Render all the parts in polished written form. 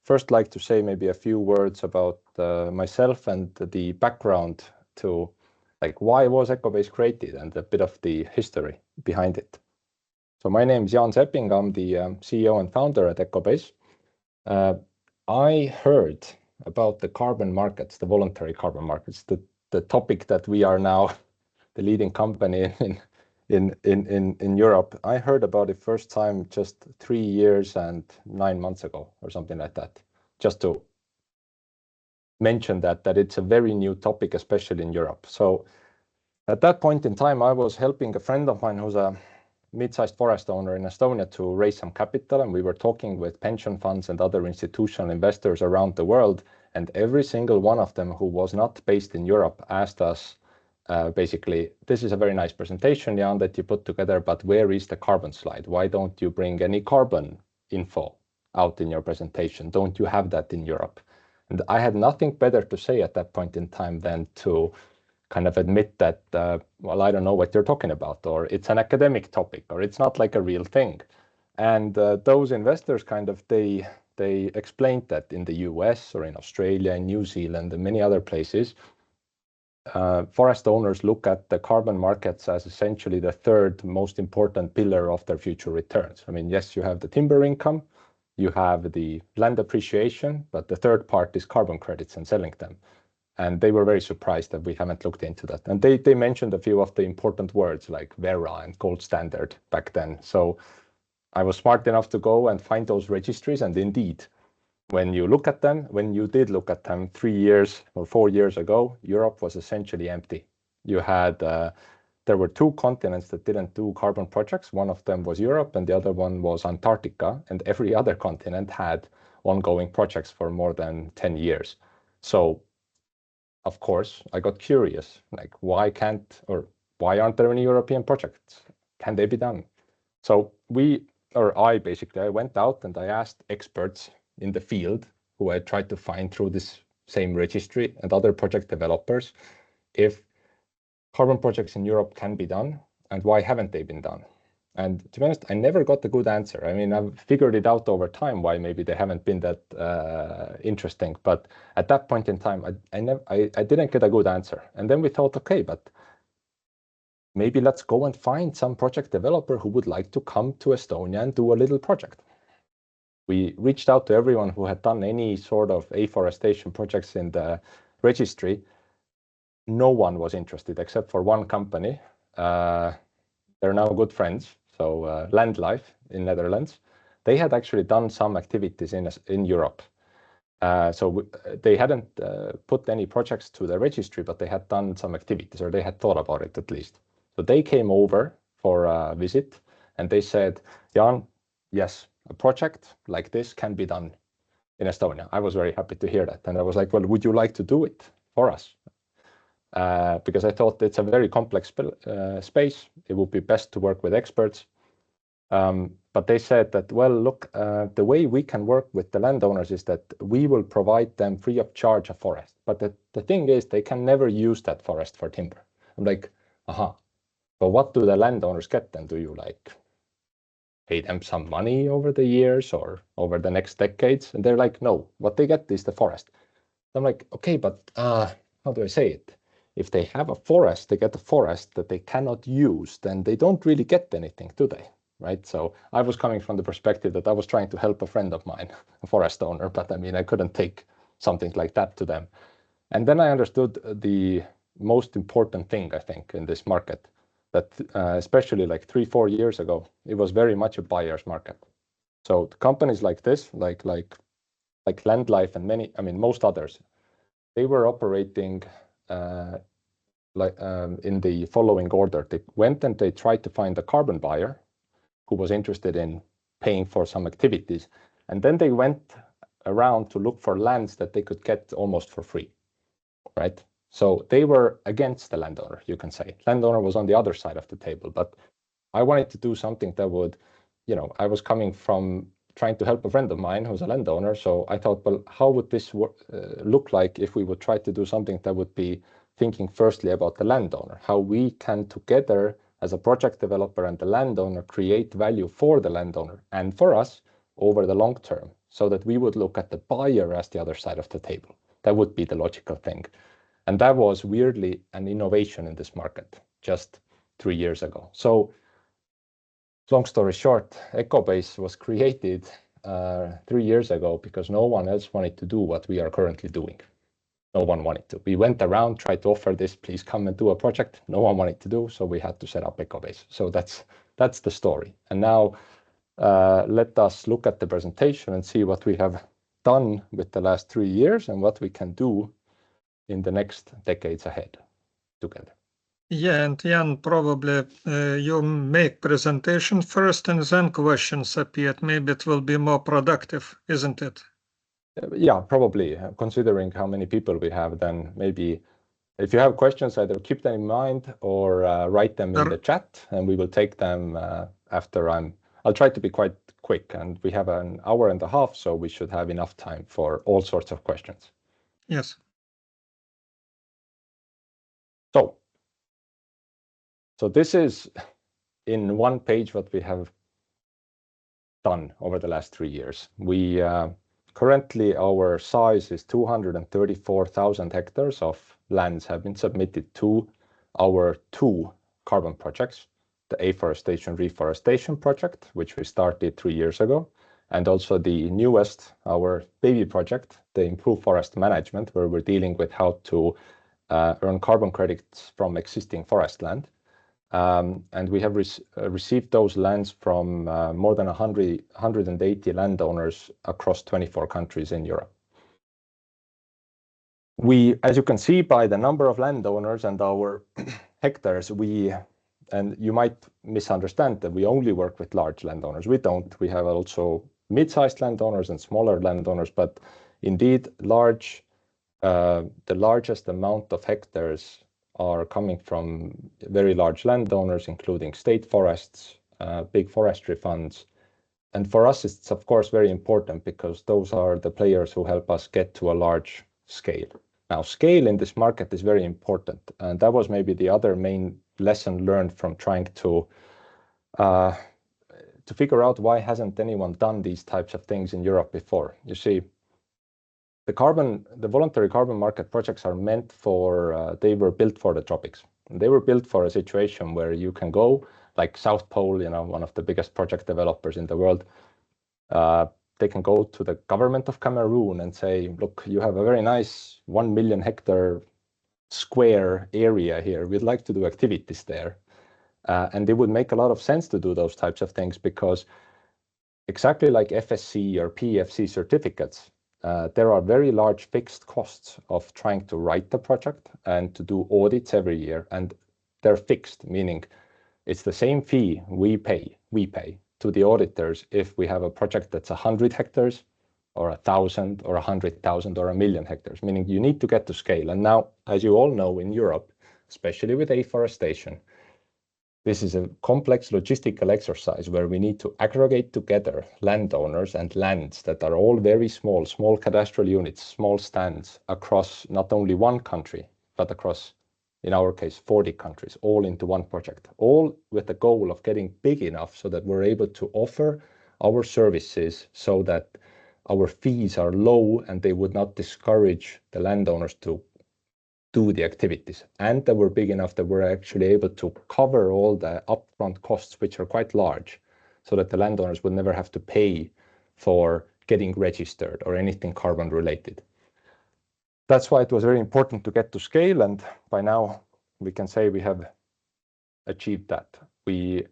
first like to say maybe a few words about myself and the background to like why was Ecobase created and a bit of the history behind it. So my name is Jaan Sepping. I'm the CEO and founder at Ecobase. I heard about the carbon markets, the voluntary carbon markets, the topic that we are now the leading company in Europe. I heard about it first time just 3 years and 9 months ago or something like that. Just to mention that it's a very new topic, especially in Europe. So at that point in time, I was helping a friend of mine who's a mid-sized forest owner in Estonia to raise some capital, and we were talking with pension funds and other institutional investors around the world, and every single one of them who was not based in Europe asked us basically, this is a very nice presentation, Jaan, that you put together, but where is the carbon slide? Why don't you bring any carbon info out in your presentation? Don't you have that in Europe? And I had nothing better to say at that point in time than to kind of admit that, well, I don't know what you're talking about, or it's an academic topic, or it's not like a real thing. And those investors kind of, they explained that in the US or in Australia, in New Zealand, and many other places, forest owners look at the carbon markets as essentially the third most important pillar of their future returns. I mean, yes, you have the timber income, you have the land appreciation, but the third part is carbon credits and selling them. And they were very surprised that we haven't looked into that. And they mentioned a few of the important words like Verra and gold standard back then. So I was smart enough to go and find those registries. And indeed, when you look at them, when you did look at them 3 years or 4 years ago, Europe was essentially empty. You had, there were 2 continents that didn't do carbon projects. One of them was Europe and the other one was Antarctica. And every other continent had ongoing projects for more than 10 years. So of course, I got curious, like why aren't there any European projects? Can they be done? So I went out and I asked experts in the field who I tried to find through this same registry and other project developers if carbon projects in Europe can be done and why haven't they been done? And to be honest, I never got a good answer. I mean, I've figured it out over time why maybe they haven't been that interesting. But at that point in time, I didn't get a good answer. And then we thought, okay, but maybe let's go and find some project developer who would like to come to Estonia and do a little project. We reached out to everyone who had done any sort of afforestation projects in the registry. No one was interested except for one company. They're now good friends. So Landlife in Netherlands, they had actually done some activities in Europe. So they hadn't put any projects to the registry, but they had done some activities, or they had thought about it at least. So they came over for a visit and they said, Jaan, yes, a project like this can be done in Estonia. I was very happy to hear that. And I was like, well, would you like to do it for us? Because I thought it's a very complex space. It would be best to work with experts. But they said that, well, look, the way we can work with the landowners is that we will provide them free of charge a forest. But the thing is, they can never use that forest for timber. I'm like, but what do the landowners get then? Do you like pay them some money over the years or over the next decades? And they're like, no, what they get is the forest. I'm like, okay, but how do I say it? If they have a forest, they get a forest that they cannot use, then they don't really get anything, do they? Right? So I was coming from the perspective that I was trying to help a friend of mine, a forest owner, but I mean, I couldn't take something like that to them. And then I understood the most important thing, I think, in this market, that especially like 3-4 years ago, it was very much a buyer's market. So companies like this, like Landlife and most others, they were operating in the following order. They went and they tried to find a carbon buyer who was interested in paying for some activities. And then they went around to look for lands that they could get almost for free, right? So they were against the landowner, you can say. Landowner was on the other side of the table, but I wanted to do something that would, I was coming from trying to help a friend of mine who's a landowner. So I thought, well, how would this look like if we would try to do something that would be thinking firstly about the landowner, how we can together as a project developer and the landowner create value for the landowner and for us over the long term, so that we would look at the buyer as the other side of the table. That would be the logical thing. And that was weirdly an innovation in this market just 3 years ago. So long story short, Ecobase was created 3 years ago because no one else wanted to do what we are currently doing. No one wanted to. We went around, tried to offer this, please come and do a project. No one wanted to do, so we had to set up Ecobase. So that's the story. And now let us look at the presentation and see what we have done with the last 3 years and what we can do in the next decades ahead together. Yeah, and Jaan, probably you make presentation first and then questions appear. Maybe it will be more productive, isn't it? Yeah, probably. Considering how many people we have, then maybe if you have questions, either keep them in mind or write them in the chat, and we will take them after I'll try to be quite quick, and we have an hour and a half, so we should have enough time for all sorts of questions. Yes. So this is in one page what we have done over the last 3 years. We currently our size is 234,000 hectares of lands have been submitted to our 2 carbon projects, the afforestation reforestation project, which we started 3 years ago, and also the newest, our baby project, the improved forest management, where we're dealing with how to earn carbon credits from existing forest land. And we have received those lands from more than 180 landowners across 24 countries in Europe. As you can see by the number of landowners and our hectares, and you might misunderstand that we only work with large landowners. We don't. We have also mid-sized landowners and smaller landowners, but indeed the largest amount of hectares are coming from very large landowners, including state forests, big forestry funds. And for us, it's of course very important because those are the players who help us get to a large scale. Now, scale in this market is very important. And that was maybe the other main lesson learned from trying to figure out why hasn't anyone done these types of things in Europe before. You see, the voluntary carbon market projects are meant for, they were built for the tropics. They were built for a situation where you can go, like South Pole, one of the biggest project developers in the world. They can go to the government of Cameroon and say, look, you have a very nice 1 million hectare square area here. We'd like to do activities there. And it would make a lot of sense to do those types of things because exactly like FSC or PEFC certificates, there are very large fixed costs of trying to write the project and to do audits every year. And they're fixed, meaning it's the same fee we pay to the auditors if we have a project that's 100 hectares or 1,000 or 100,000 or 1 million hectares, meaning you need to get to scale. And now, as you all know, in Europe, especially with afforestation, this is a complex logistical exercise where we need to aggregate together landowners and lands that are all very small cadastral units, small stands across not only one country, but across, in our case, 40 countries, all into one project, all with the goal of getting big enough so that we're able to offer our services so that our fees are low and they would not discourage the landowners to do the activities, and that we're big enough that we're actually able to cover all the upfront costs, which are quite large, so that the landowners would never have to pay for getting registered or anything carbon related. That's why it was very important to get to scale, and by now we can say we have achieved that. We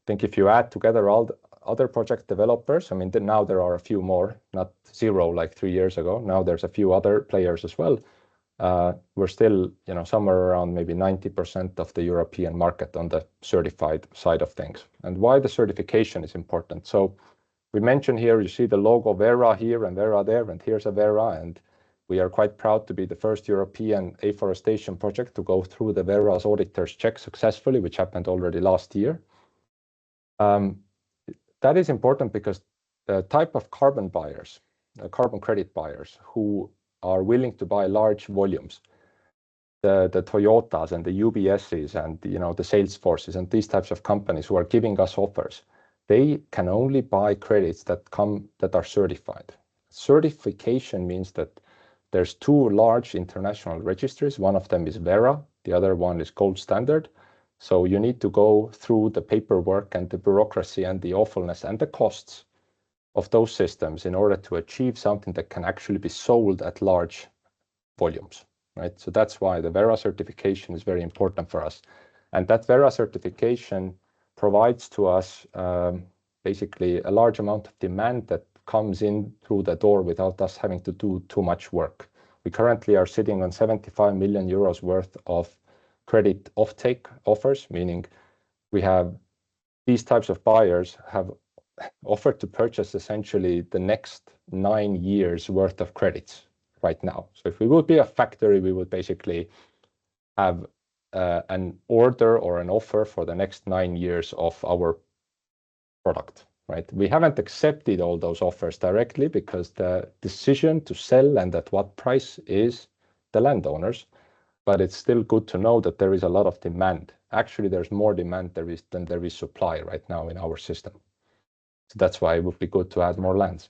think if you add together all the other project developers, I mean, now there are a few more, not zero like 3 years ago. Now there's a few other players as well. We're still, somewhere around maybe 90% of the European market on the certified side of things. And why the certification is important. So we mentioned here, you see the logo Verra here and Verra there, and here's a Verra. And we are quite proud to be the first European afforestation project to go through the Verra's auditors check successfully, which happened already last year. That is important because the type of carbon buyers, carbon credit buyers who are willing to buy large volumes, the Toyotas and the UBSs and the Salesforces and these types of companies who are giving us offers, they can only buy credits that are certified. Certification means that there's two large international registries. One of them is Verra, the other one is Gold Standard. So you need to go through the paperwork and the bureaucracy and the awfulness and the costs of those systems in order to achieve something that can actually be sold at large volumes, right? So that's why the Verra certification is very important for us. And that Verra certification provides to us basically a large amount of demand that comes in through the door without us having to do too much work. We currently are sitting on 75 million euros worth of credit offtake offers, meaning we have these types of buyers have offered to purchase essentially the next 9 years worth of credits right now. So if we would be a factory, we would basically have an order or an offer for the next 9 years of our product, right? We haven't accepted all those offers directly because the decision to sell and at what price is the landowners, but it's still good to know that there is a lot of demand. Actually, there's more demand than there is supply right now in our system. So that's why it would be good to add more lands.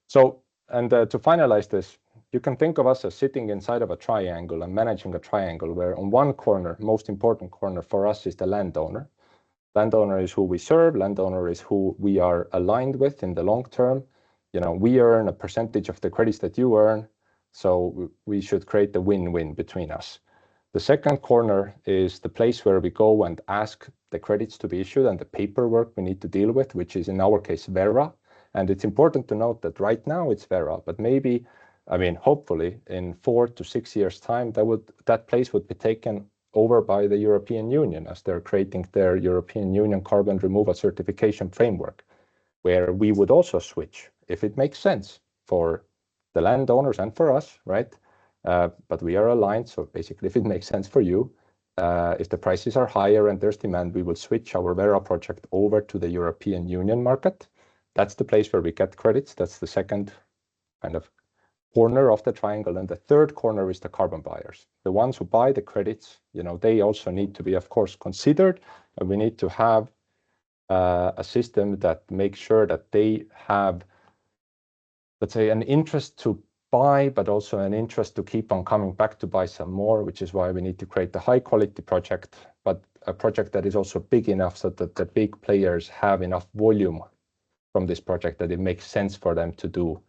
So, and to finalize this, you can think of us as sitting inside of a triangle and managing a triangle where on one corner, most important corner for us is the landowner. Landowner is who we serve. Landowner is who we are aligned with in the long term. You know, we earn a percentage of the credits that you earn. So we should create a win-win between us. The second corner is the place where we go and ask the credits to be issued and the paperwork we need to deal with, which is in our case, Verra. And it's important to note that right now it's Verra, but maybe, I mean, hopefully in 4 to 6 years' time, that place would be taken over by the European Union as they're creating their European Union carbon removal certification framework, where we would also switch if it makes sense for the landowners and for us, right? But we are aligned. So basically, if it makes sense for you, if the prices are higher and there's demand, we will switch our Verra project over to the European Union market. That's the place where we get credits. That's the second kind of corner of the triangle. And the third corner is the carbon buyers. The ones who buy the credits, you know, they also need to be, of course, considered. And we need to have a system that makes sure that they have, let's say, an interest to buy, but also an interest to keep on coming back to buy some more, which is why we need to create a high quality project, but a project that is also big enough so that the big players have enough volume from this project that it makes sense for them to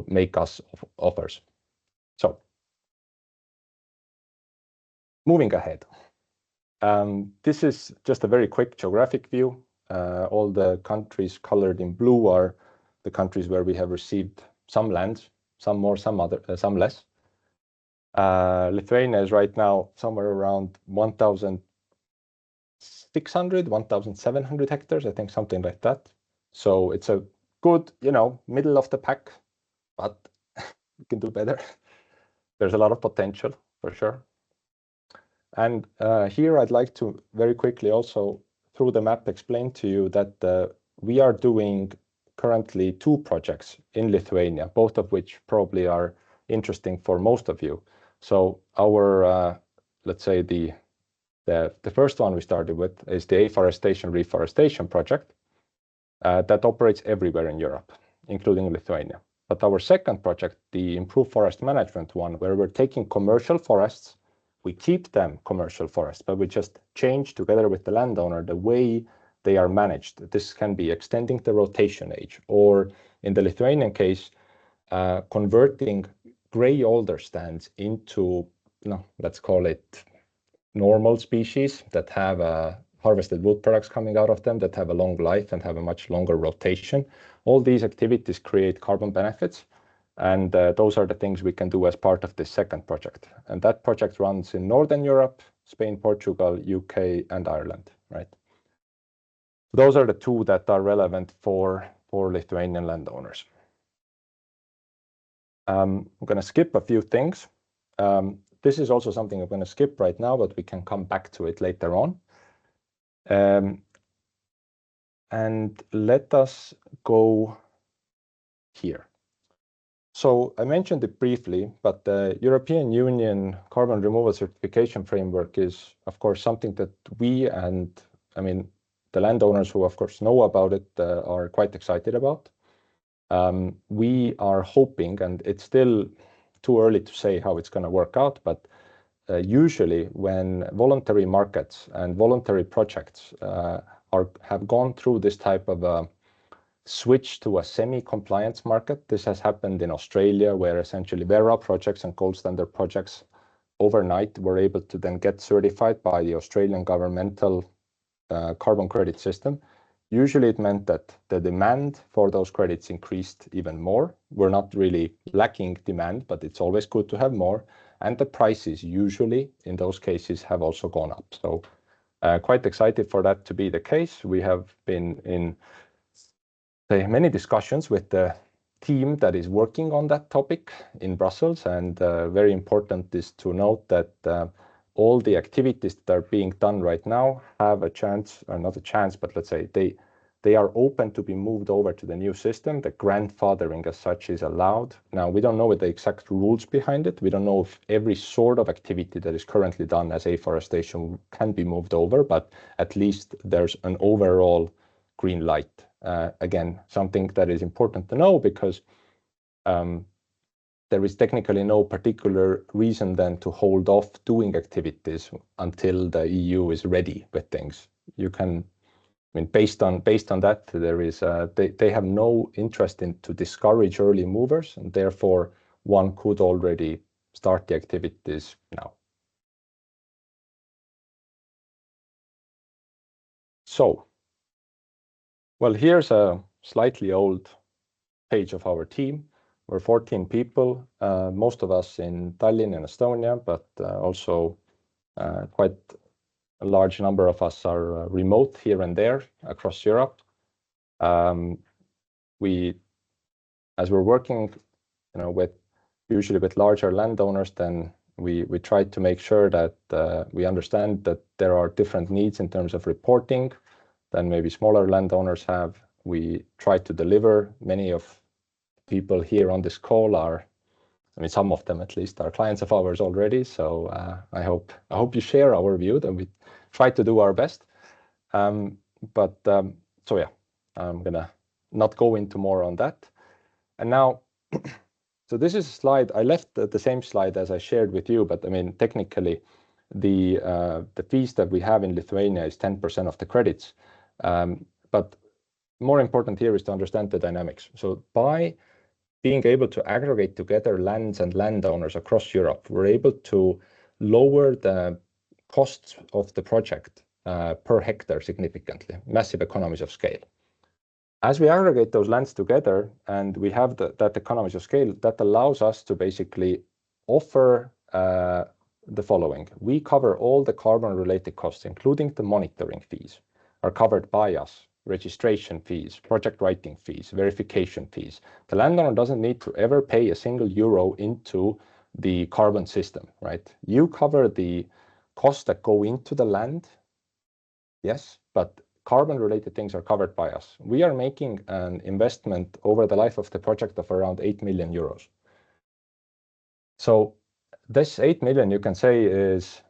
make us offers. So moving ahead. This is just a very quick geographic view. All the countries colored in blue are the countries where we have received some lands, some more, some less. Lithuania is right now somewhere around 1,600, 1,700 hectares, I think, something like that. So it's a good, you know, middle of the pack, but we can do better. There's a lot of potential for sure. And here I'd like to very quickly also through the map explain to you that we are doing currently 2 projects in Lithuania, both of which probably are interesting for most of you. So our, let's say the first one we started with is the afforestation reforestation project that operates everywhere in Europe, including Lithuania. But our second project, the improved forest management one, where we're taking commercial forests, we keep them commercial forests, but we just change together with the landowner the way they are managed. This can be extending the rotation age, or in the Lithuanian case, converting gray alder stands into, let's call it normal species that have harvested wood products coming out of them that have a long life and have a much longer rotation. All these activities create carbon benefits. And those are the things we can do as part of this second project. And that project runs in Northern Europe, Spain, Portugal, UK, and Ireland, right? Those are the 2 that are relevant for Lithuanian landowners. I'm going to skip a few things. This is also something I'm going to skip right now, but we can come back to it later on. And let us go here. So I mentioned it briefly, but the European Union carbon removal certification framework is, of course, something that we and, I mean, the landowners who, of course, know about it are quite excited about. We are hoping, and it's still too early to say how it's going to work out, but usually when voluntary markets and voluntary projects have gone through this type of switch to a semi-compliance market. This has happened in Australia, where essentially Verra projects and gold standard projects overnight were able to then get certified by the Australian governmental carbon credit system. Usually it meant that the demand for those credits increased even more. We're not really lacking demand, but it's always good to have more. And the prices usually in those cases have also gone up. So quite excited for that to be the case. We have been in many discussions with the team that is working on that topic in Brussels, and very important is to note that all the activities that are being done right now have a chance, or not a chance, but let's say they are open to be moved over to the new system. The grandfathering as such is allowed. Now, we don't know what the exact rules behind it. We don't know if every sort of activity that is currently done as afforestation can be moved over, but at least there's an overall green light. Again, something that is important to know, because there is technically no particular reason then to hold off doing activities until the EU is ready with things. You can, I mean, based on that, there is they have no interest in to discourage early movers, and therefore one could already start the activities now. So, well, here's a slightly old page of our team. We're 14 people, most of us in Tallinn and Estonia, but also quite a large number of us are remote here and there across Europe. As we're working, usually with larger landowners, then we try to make sure that we understand that there are different needs in terms of reporting than maybe smaller landowners have. We try to deliver. Many of people here on this call are, I mean, some of them at least, are clients of ours already. So I hope you share our view that we try to do our best. So yeah, I'm gonna not go into more on that. And now, so this is a slide. I left the same slide as I shared with you, but I mean, technically, the fees that we have in Lithuania is 10% of the credits. But more important here is to understand the dynamics. So by being able to aggregate together lands and landowners across Europe, we're able to lower the costs of the project per hectare significantly, massive economies of scale. As we aggregate those lands together and we have that economies of scale, that allows us to basically offer the following. We cover all the carbon-related costs, including the monitoring fees, are covered by us. Registration fees, project writing fees, verification fees. The landowner doesn't need to ever pay a single euro into the carbon system, right? You cover the costs that go into the land, yes, but carbon-related things are covered by us. We are making an investment over the life of the project of around 8 million euros. So this 8 million, you can say, is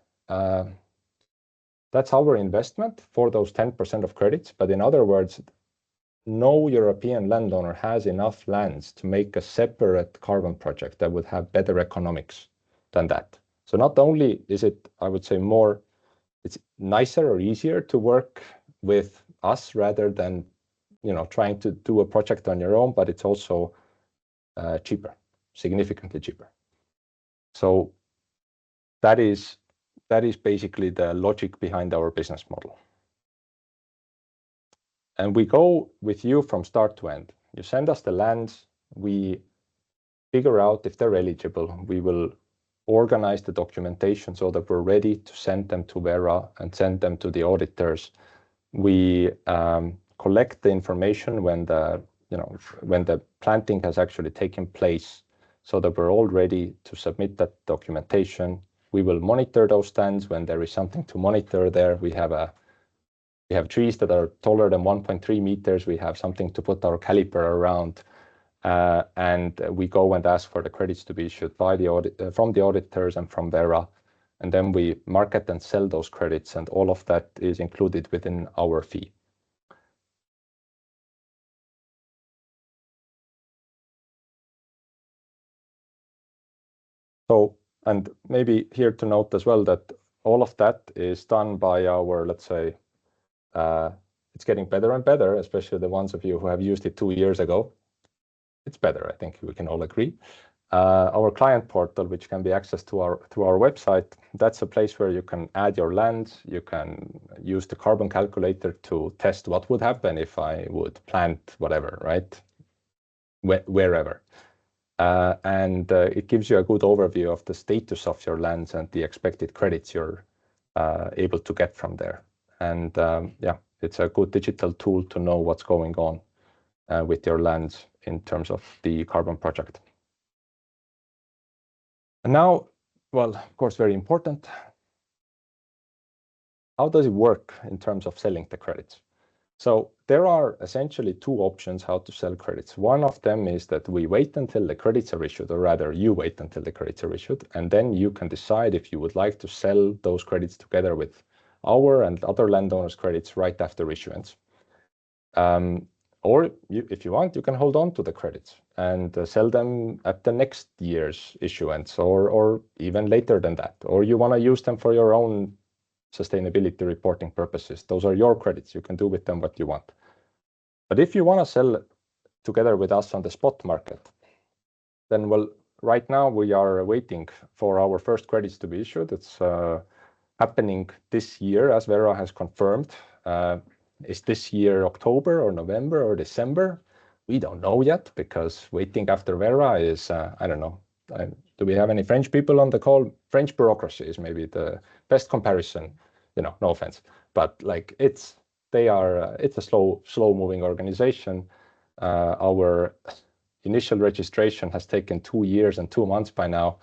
that's our investment for those 10% of credits. But in other words, no European landowner has enough lands to make a separate carbon project that would have better economics than that. So not only is it, I would say, it's nicer or easier to work with us rather than, trying to do a project on your own, but it's also cheaper, significantly cheaper. So that is basically the logic behind our business model. And we go with you from start to end. You send us the lands, we figure out if they're eligible. We will organize the documentation so that we're ready to send them to Verra and send them to the auditors. We collect the information when the planting has actually taken place, so that we're all ready to submit that documentation. We will monitor those stands when there is something to monitor there. We have trees that are taller than 1.3 meters. We have something to put our caliper around, and we go and ask for the credits to be issued by from the auditors and from Verra, and then we market and sell those credits, and all of that is included within our fee. So, and maybe here to note as well that all of that is done by our, let's say, it's getting better and better, especially the ones of you who have used it 2 years ago. It's better, I think we can all agree. Our client portal, which can be accessed through our website, that's a place where you can add your lands. You can use the carbon calculator to test what would happen if I would plant whatever, right? Wherever. And it gives you a good overview of the status of your lands and the expected credits you're able to get from there. And yeah, it's a good digital tool to know what's going on with your lands in terms of the carbon project. And now, well, of course, very important. How does it work in terms of selling the credits? So there are essentially 2 options how to sell credits. One of them is that we wait until the credits are issued, or rather you wait until the credits are issued, and then you can decide if you would like to sell those credits together with our and other landowners' credits right after issuance. Or if you want, you can hold on to the credits and sell them at the next year's issuance, or even later than that. Or you want to use them for your own sustainability reporting purposes. Those are your credits. You can do with them what you want. But if you want to sell together with us on the spot market, then, well, right now we are waiting for our first credits to be issued. It's happening this year, as Vera has confirmed. Is this year October or November or December? We don't know yet, because waiting after Vera is, I don't know. Do we have any French people on the call? French bureaucracy is maybe the best comparison, no offense, but like it's a slow moving organization. Our initial registration has taken 2 years and 2 months by now.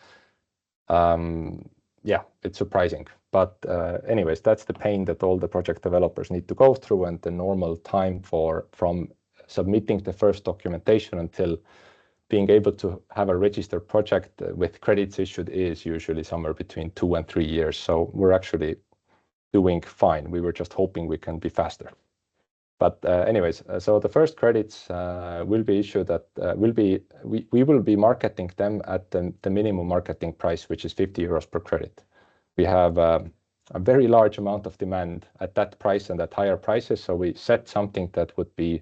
Yeah, it's surprising. But anyways, that's the pain that all the project developers need to go through, and the normal time from submitting the first documentation until being able to have a registered project with credits issued is usually somewhere between 2 and 3 years. So we're actually doing fine. We were just hoping we can be faster. But anyways, so the first credits will be issued at, we will be marketing them at the minimum marketing price, which is 50 euros per credit. We have a very large amount of demand at that price and at higher prices. So we set something that would be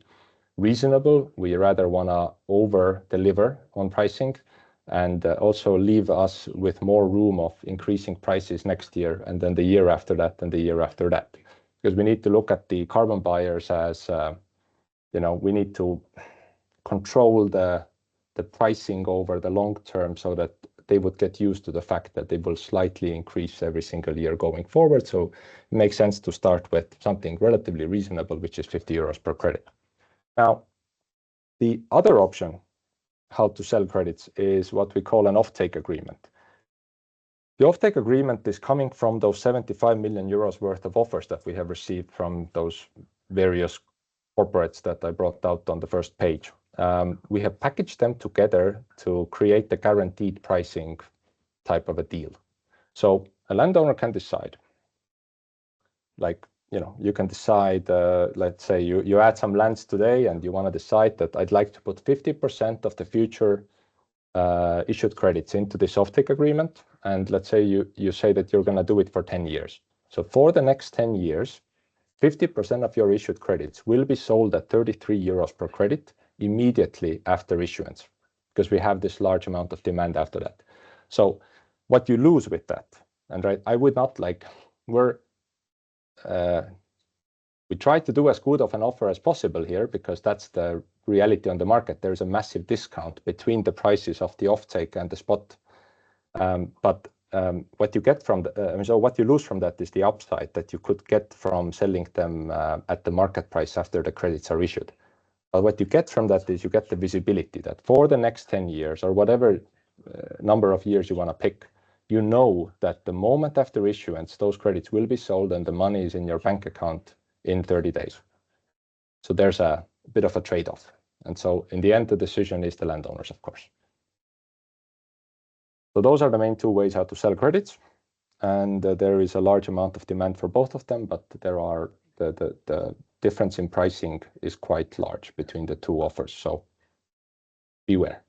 reasonable. We rather want to over deliver on pricing and also leave us with more room of increasing prices next year, and then the year after that, and the year after that. Because we need to look at the carbon buyers as, we need to control the pricing over the long term so that they would get used to the fact that they will slightly increase every single year going forward. So it makes sense to start with something relatively reasonable, which is 50 euros per credit. Now, the other option, how to sell credits, is what we call an offtake agreement. The offtake agreement is coming from those 75 million euros worth of offers that we have received from those various corporates that I brought out on the first page. We have packaged them together to create the guaranteed pricing type of a deal. So a landowner can decide, like, you can decide, let's say you add some lands today and you want to decide that I'd like to put 50% of the future issued credits into this offtake agreement. And let's say you say that you're going to do it for 10 years. So for the next 10 years, 50% of your issued credits will be sold at 33 euros per credit immediately after issuance, because we have this large amount of demand after that. So what you lose with that, and right, I would not like, we try to do as good of an offer as possible here, because that's the reality on the market. There's a massive discount between the prices of the offtake and the spot. But what you get from so what you lose from that is the upside that you could get from selling them at the market price after the credits are issued. But what you get from that is you get the visibility that for the next 10 years or whatever number of years you want to pick, you know that the moment after issuance, those credits will be sold and the money is in your bank account in 30 days. So there's a bit of a trade-off. And so in the end, the decision is the landowners, of course. So those are the main 2 ways how to sell credits. And there is a large amount of demand for both of them, but there are the difference in pricing is quite large between the 2 offers. So beware.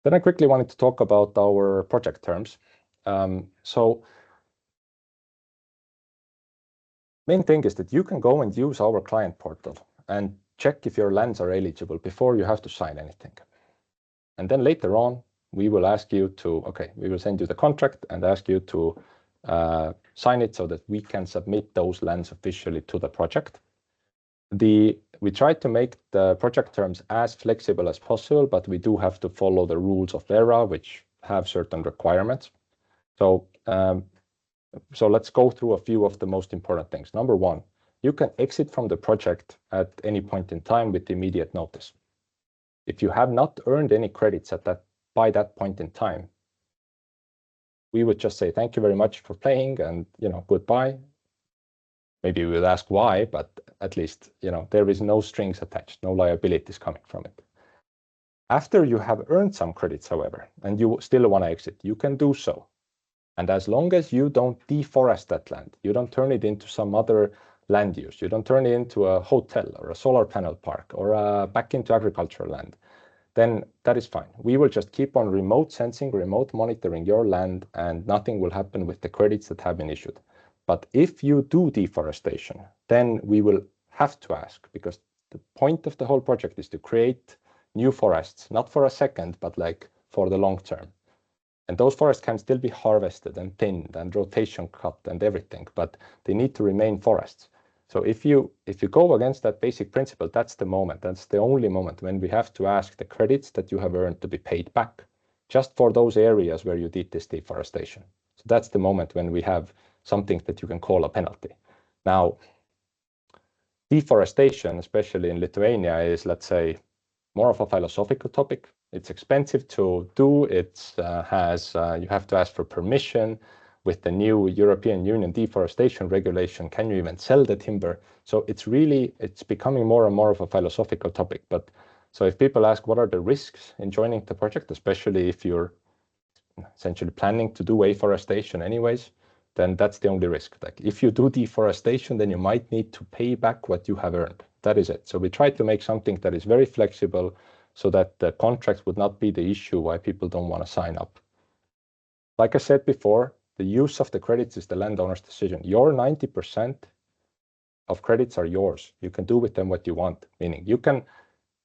Then I quickly wanted to talk about our project terms. So main thing is that you can go and use our client portal and check if your lands are eligible before you have to sign anything. And then later on, we will ask you to, okay, we will send you the contract and ask you to sign it so that we can submit those lands officially to the project. We try to make the project terms as flexible as possible, but we do have to follow the rules of ERA, which have certain requirements. So let's go through a few of the most important things. Number one, you can exit from the project at any point in time with immediate notice. If you have not earned any credits by that point in time, we would just say thank you very much for playing and goodbye. Maybe we would ask why, but at least there is no strings attached, no liabilities coming from it. After you have earned some credits, however, and you still want to exit, you can do so. And as long as you don't deforest that land, you don't turn it into some other land use, you don't turn it into a hotel or a solar panel park or back into agricultural land, then that is fine. We will just keep on remote sensing, remote monitoring your land, and nothing will happen with the credits that have been issued. But if you do deforestation, then we will have to ask, because the point of the whole project is to create new forests, not for a second, but like for the long term. And those forests can still be harvested and thinned and rotation cut and everything, but they need to remain forests. So if you go against that basic principle, that's the moment, that's the only moment when we have to ask the credits that you have earned to be paid back, just for those areas where you did this deforestation. So that's the moment when we have something that you can call a penalty. Now, deforestation, especially in Lithuania, is, let's say, more of a philosophical topic. It's expensive to do. It's you have to ask for permission. With the new European Union deforestation regulation, can you even sell the timber? So it's becoming more and more of a philosophical topic. But so if people ask what are the risks in joining the project, especially if you're essentially planning to do afforestation anyways, then that's the only risk. Like if you do deforestation, then you might need to pay back what you have earned. That is it. So we try to make something that is very flexible so that the contracts would not be the issue why people don't want to sign up. Like I said before, the use of the credits is the landowner's decision. Your 90% of credits are yours. You can do with them what you want, meaning you can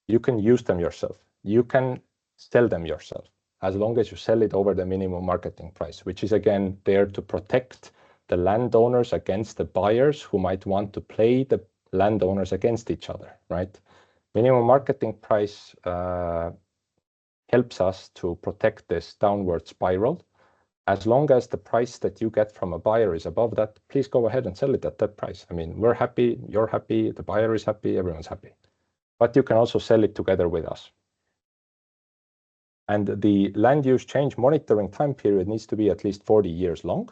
use them yourself. You can sell them yourself, as long as you sell it over the minimum marketing price, which is again there to protect the landowners against the buyers who might want to play the landowners against each other, right? Minimum marketing price helps us to protect this downward spiral. As long as the price that you get from a buyer is above that, please go ahead and sell it at that price. I mean, we're happy, you're happy, the buyer is happy, everyone's happy. But you can also sell it together with us. And the land use change monitoring time period needs to be at least 40 years long.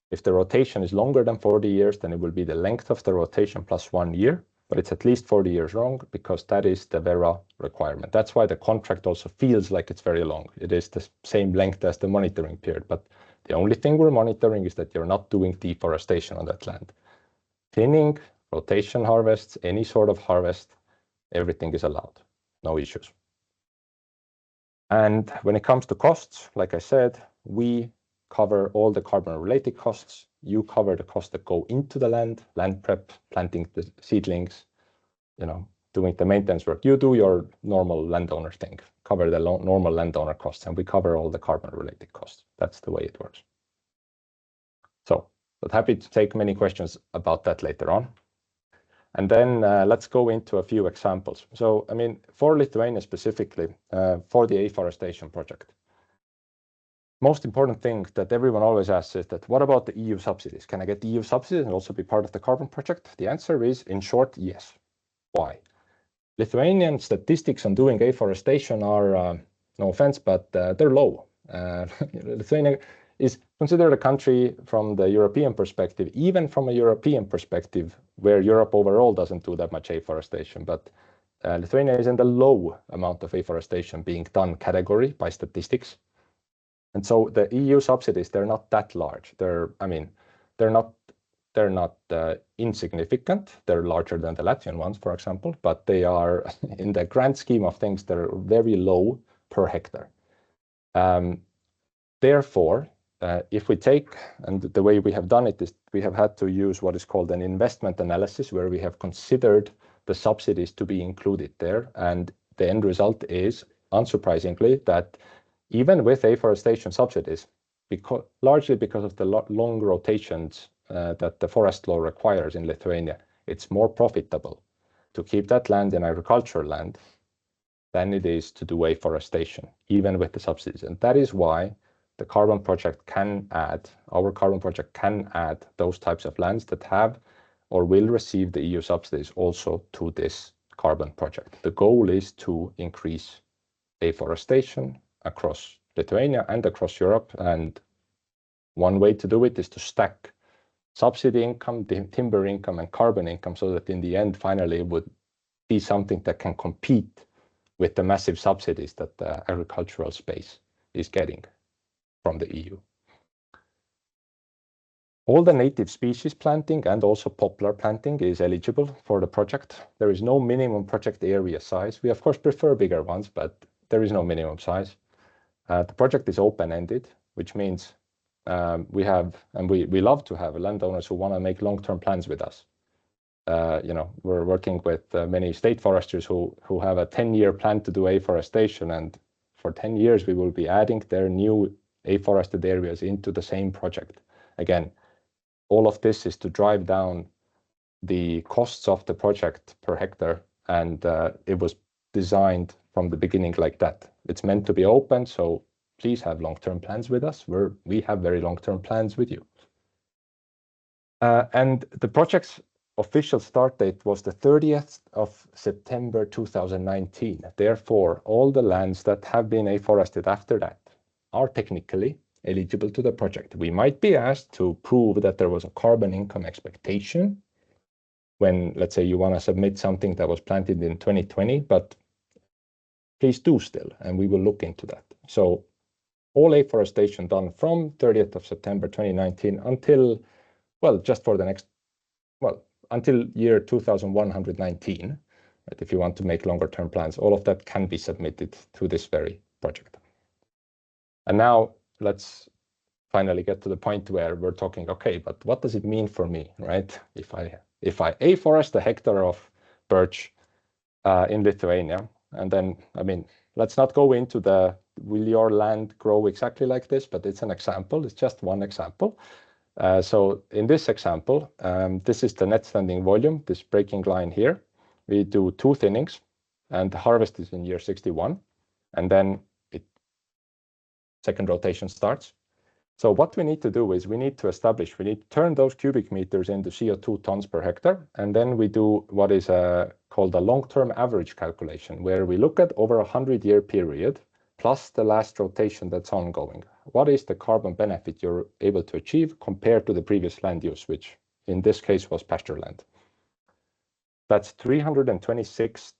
If the rotation is longer than 40 years, then it will be the length of the rotation plus 1 year, but it's at least 40 years long because that is the VERA requirement. That's why the contract also feels like it's very long. It is the same length as the monitoring period, but the only thing we're monitoring is that you're not doing deforestation on that land. Thinning, rotation harvests, any sort of harvest, everything is allowed, no issues. And when it comes to costs, like I said, we cover all the carbon-related costs. You cover the costs that go into the land prep, planting the seedlings, doing the maintenance work. You do your normal landowner thing, cover the normal landowner costs, and we cover all the carbon-related costs. That's the way it works. So, but happy to take many questions about that later on. And then let's go into a few examples. So, I mean, for Lithuania specifically, for the afforestation project, most important thing that everyone always asks is that, what about the EU subsidies? Can I get the EU subsidies and also be part of the carbon project? The answer is, in short, yes. Why? Lithuanian statistics on doing afforestation are, no offense, but they're low. Lithuania is considered a country from the European perspective, even from a European perspective, where Europe overall doesn't do that much afforestation. But Lithuania is in the low amount of afforestation being done category by statistics. And so the EU subsidies, they're not that large. They're not insignificant. They're larger than the Latvian ones, for example, but they are, in the grand scheme of things, they're very low per hectare. Therefore, if we take, and the way we have done it is we have had to use what is called an investment analysis, where we have considered the subsidies to be included there. And the end result is, unsurprisingly, that even with afforestation subsidies, largely because of the long rotations that the forest law requires in Lithuania, it's more profitable to keep that land in agricultural land than it is to do afforestation, even with the subsidies. And that is why the carbon project can add, our carbon project can add those types of lands that have or will receive the EU subsidies also to this carbon project. The goal is to increase afforestation across Lithuania and across Europe. And one way to do it is to stack subsidy income, timber income, and carbon income, so that in the end, finally, it would be something that can compete with the massive subsidies that the agricultural space is getting from the EU. All the native species planting and also poplar planting is eligible for the project. There is no minimum project area size. We of course prefer bigger ones, but there is no minimum size. The project is open-ended, which means we love to have landowners who want to make long-term plans with us. We're working with many state foresters who have a 10-year plan to do afforestation, and for 10 years we will be adding their new afforested areas into the same project. Again, all of this is to drive down the costs of the project per hectare, and it was designed from the beginning like that. It's meant to be open, so please have long-term plans with us. We have very long-term plans with you. And the project's official start date was the 30th of September 2019. Therefore, all the lands that have been afforested after that are technically eligible to the project. We might be asked to prove that there was a carbon income expectation when, let's say, you want to submit something that was planted in 2020, but please do still, and we will look into that. So all afforestation done from 30th of September 2019 until, well, just for the next, well, until year 2119, right? If you want to make longer term plans, all of that can be submitted to this very project. And now let's finally get to the point where we're talking, okay, but what does it mean for me, right? If I afforest a hectare of birch in Lithuania, and then, I mean, let's not go into the, will your land grow exactly like this, but it's an example, it's just one example. So in this example, this is the net standing volume, this breaking line here. We do 2 thinnings, and the harvest is in year 61, and then second rotation starts. So what we need to do is we need to turn those cubic meters into CO2 tons per hectare, and then we do what is called a long-term average calculation, where we look at over a 100-year period, plus the last rotation that's ongoing. What is the carbon benefit you're able to achieve compared to the previous land use, which in this case was pasture land? That's 326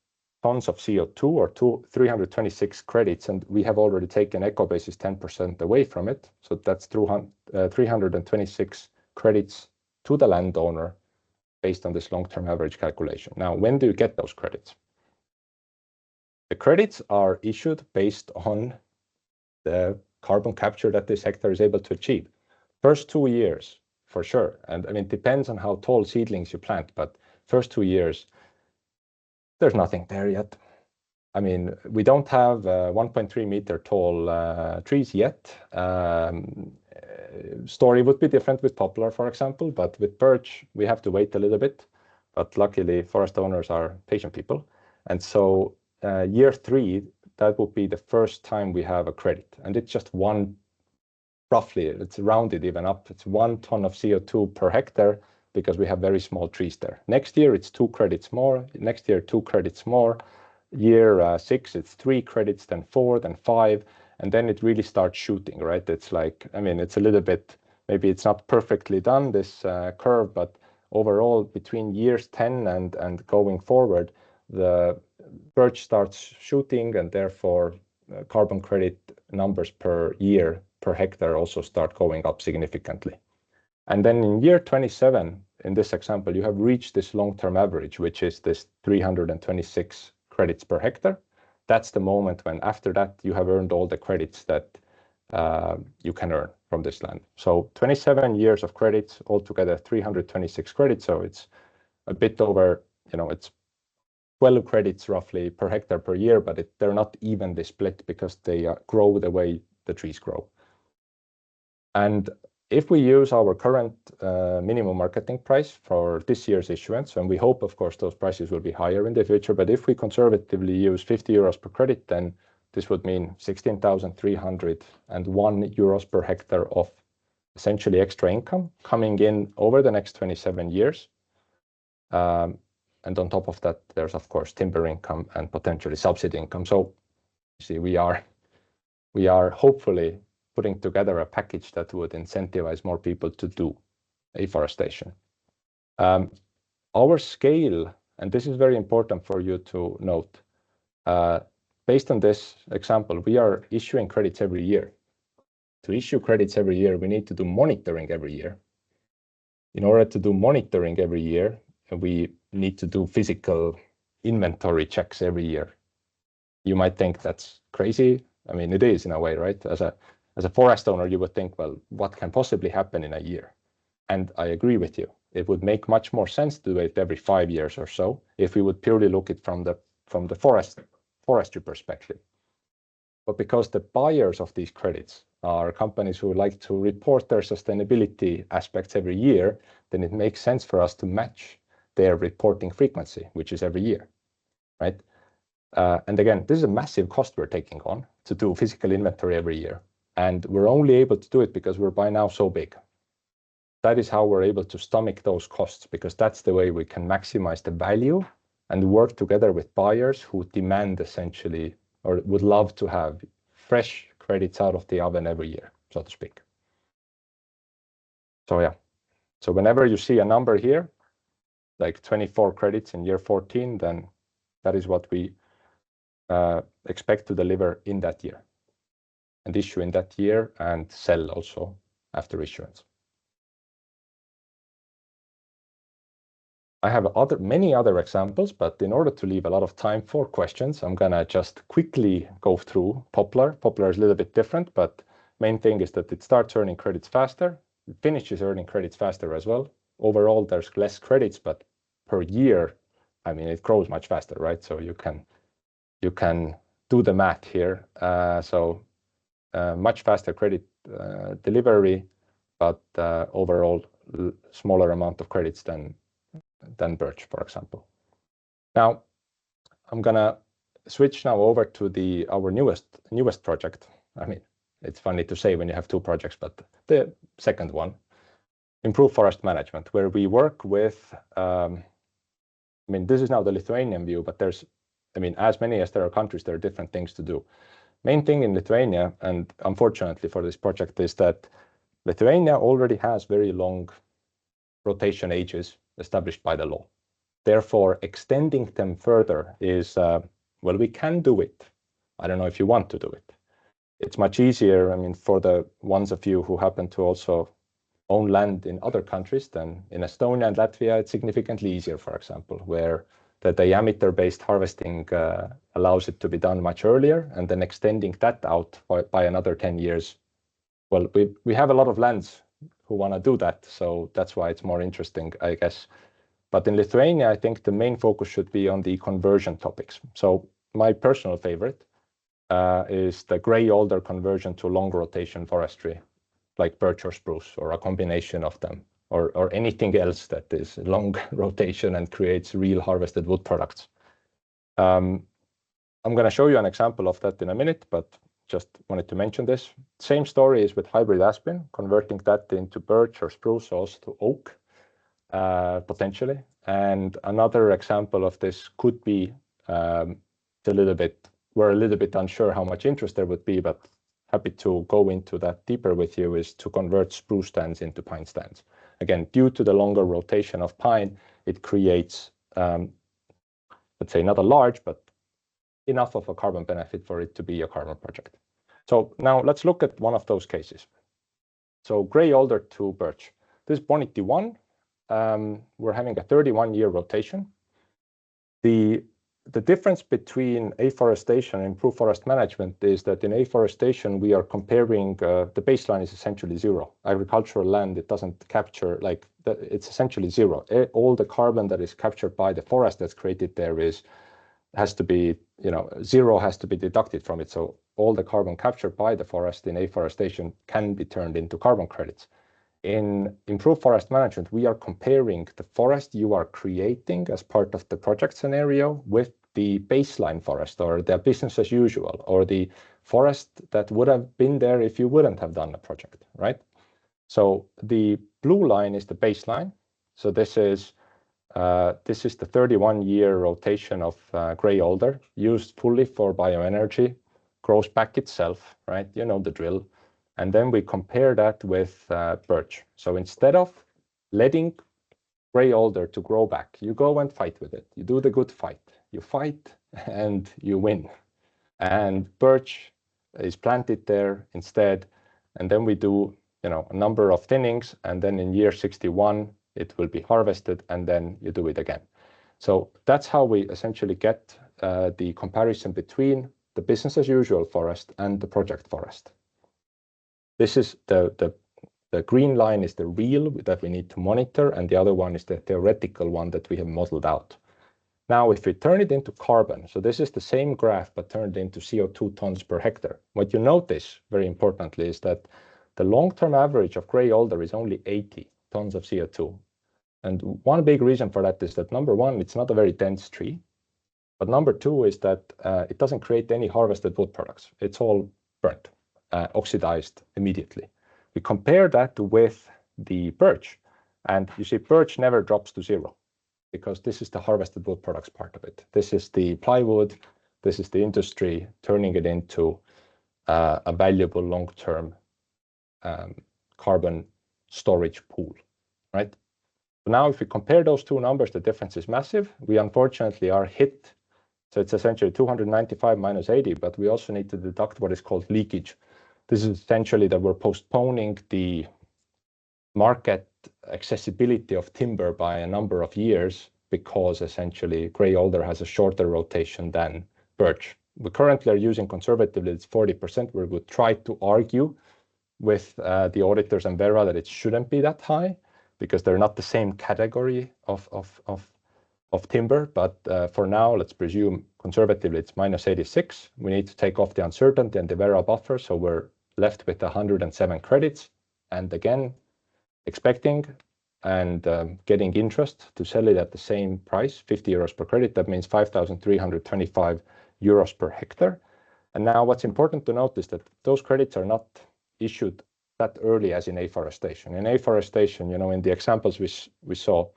tons of CO2 or 326 credits, and we have already taken Ecobase's 10% away from it. So that's 326 credits to the landowner based on this long-term average calculation. Now, when do you get those credits? The credits are issued based on the carbon capture that this hectare is able to achieve. First 2 years, for sure. And I mean, it depends on how tall seedlings you plant, but first 2 years, there's nothing there yet. I mean, we don't have 1.3 meter tall trees yet. Story would be different with poplar, for example, but with birch, we have to wait a little bit. But luckily, forest owners are patient people. And so year 3, that would be the first time we have a credit. And it's just one, roughly, it's rounded even up. It's 1 ton of CO2 per hectare, because we have very small trees there. Next year, it's 2 credits more. Next year, 2 credits more. Year 6, it's 3 credits, then 4, then 5. And then it really starts shooting, right? It's like, I mean, it's a little bit, maybe it's not perfectly done, this curve, but overall, between years 10 and going forward, the birch starts shooting, and therefore carbon credit numbers per year, per hectare also start going up significantly. And then in year 27, in this example, you have reached this long-term average, which is this 326 credits per hectare. That's the moment when after that you have earned all the credits that you can earn from this land. So 27 years of credits, altogether 326 credits. So it's a bit over, it's 12 credits roughly per hectare per year, but they're not evenly split because they grow the way the trees grow. And if we use our current minimum marketing price for this year's issuance, and we hope, of course, those prices will be higher in the future, but if we conservatively use 50 euros per credit, then this would mean 16,301 euros per hectare of essentially extra income coming in over the next 27 years. And on top of that, there's, of course, timber income and potentially subsidy income. So you see, we are hopefully putting together a package that would incentivize more people to do afforestation. Our scale, and this is very important for you to note, based on this example, we are issuing credits every year. To issue credits every year, we need to do monitoring every year. In order to do monitoring every year, we need to do physical inventory checks every year. You might think that's crazy. I mean, it is in a way, right? As a forest owner, you would think, well, what can possibly happen in a year? And I agree with you. It would make much more sense to do it every 5 years or so if we would purely look at it from the forestry perspective. But because the buyers of these credits are companies who like to report their sustainability aspects every year, then it makes sense for us to match their reporting frequency, which is every year, right? And again, this is a massive cost we're taking on to do physical inventory every year. And we're only able to do it because we're by now so big. That is how we're able to stomach those costs, because that's the way we can maximize the value and work together with buyers who demand essentially, or would love to have fresh credits out of the oven every year, so to speak. So yeah, so whenever you see a number here, like 24 credits in year 14, then that is what we expect to deliver in that year and issue in that year and sell also after issuance. I have many other examples, but in order to leave a lot of time for questions, I'm gonna just quickly go through Poplar. Poplar is a little bit different, but main thing is that it starts earning credits faster. It finishes earning credits faster as well. Overall, there's less credits, but per year, I mean, it grows much faster, right? So you can do the math here. Much faster credit delivery, but overall smaller amount of credits than birch, for example. Now, I'm gonna switch now over to our newest project. I mean, it's funny to say when you have two projects, but the second one, improve forest management, where we work with, I mean, this is now the Lithuanian view, but there's, I mean, as many as there are countries, there are different things to do. Main thing in Lithuania, and unfortunately for this project, is that Lithuania already has very long rotation ages established by the law. Therefore, extending them further is, well, we can do it. I don't know if you want to do it. It's much easier, I mean, for the ones of you who happen to also own land in other countries than in Estonia and Latvia, it's significantly easier, for example, where the diameter-based harvesting allows it to be done much earlier, and then extending that out by another 10 years. Well, we have a lot of lands who want to do that, so that's why it's more interesting, I guess. But in Lithuania, I think the main focus should be on the conversion topics. So my personal favorite is the gray alder conversion to long rotation forestry, like birch or spruce, or a combination of them, or anything else that is long rotation and creates real harvested wood products. I'm going to show you an example of that in a minute, but just wanted to mention this. Same story is with hybrid aspen, converting that into birch or spruce, also to oak, potentially. And another example of this could be we're a little bit unsure how much interest there would be, but happy to go into that deeper with you, is to convert spruce stands into pine stands. Again, due to the longer rotation of pine, it creates, let's say, not a large, but enough of a carbon benefit for it to be a carbon project. So now let's look at one of those cases. So gray alder to birch. This is Bonity 1. We're having a 31-year rotation. The the difference between afforestation and improved forest management is that in afforestation, we are comparing, the baseline is essentially zero. Agricultural land, it doesn't capture, like, it's essentially zero. All the carbon that is captured by the forest that's created there has to be, zero has to be deducted from it. So all the carbon captured by the forest in afforestation can be turned into carbon credits. In improved forest management, we are comparing the forest you are creating as part of the project scenario with the baseline forest or the business as usual, or the forest that would have been there if you wouldn't have done the project, right? So the blue line is the baseline. So this is the 31-year rotation of gray alder used fully for bioenergy, grows back itself, right? You know the drill. And then we compare that with birch. So instead of letting gray alder to grow back, you go and fight with it. You do the good fight. You fight and you win. And birch is planted there instead. And then we do, a number of thinnings. And then in year 61, it will be harvested, and then you do it again. So that's how we essentially get the comparison between the business as usual forest and the project forest. This is the green line is the real that we need to monitor, and the other one is the theoretical one that we have modeled out. Now, if we turn it into carbon, so this is the same graph, but turned into CO2 tons per hectare. What you notice, very importantly, is that the long-term average of gray alder is only 80 tons of CO2. And one big reason for that is that, number one, it's not a very dense tree. But number two is that it doesn't create any harvested wood products. It's all burnt. Oxidized immediately. We compare that with the birch, and you see birch never drops to zero because this is the harvested wood products part of it. This is the plywood, this is the industry turning it into a valuable long-term carbon storage pool, right? So now if we compare those two numbers, the difference is massive. We unfortunately are hit. So it's essentially 295 minus 80, but we also need to deduct what is called leakage. This is essentially that we're postponing the market accessibility of timber by a number of years because essentially gray alder has a shorter rotation than birch. We currently are using conservatively, it's 40%. We would try to argue with the auditors and Vera that it shouldn't be that high because they're not the same category of timber. But for now, let's presume conservatively it's minus 86. We need to take off the uncertainty and the Vera buffer. So we're left with 107 credits. And again, expecting and getting interest to sell it at the same price, 50 euros per credit. That means 5,325 euros per hectare. And now what's important to note is that those credits are not issued that early as in afforestation. In afforestation, in the examples we saw,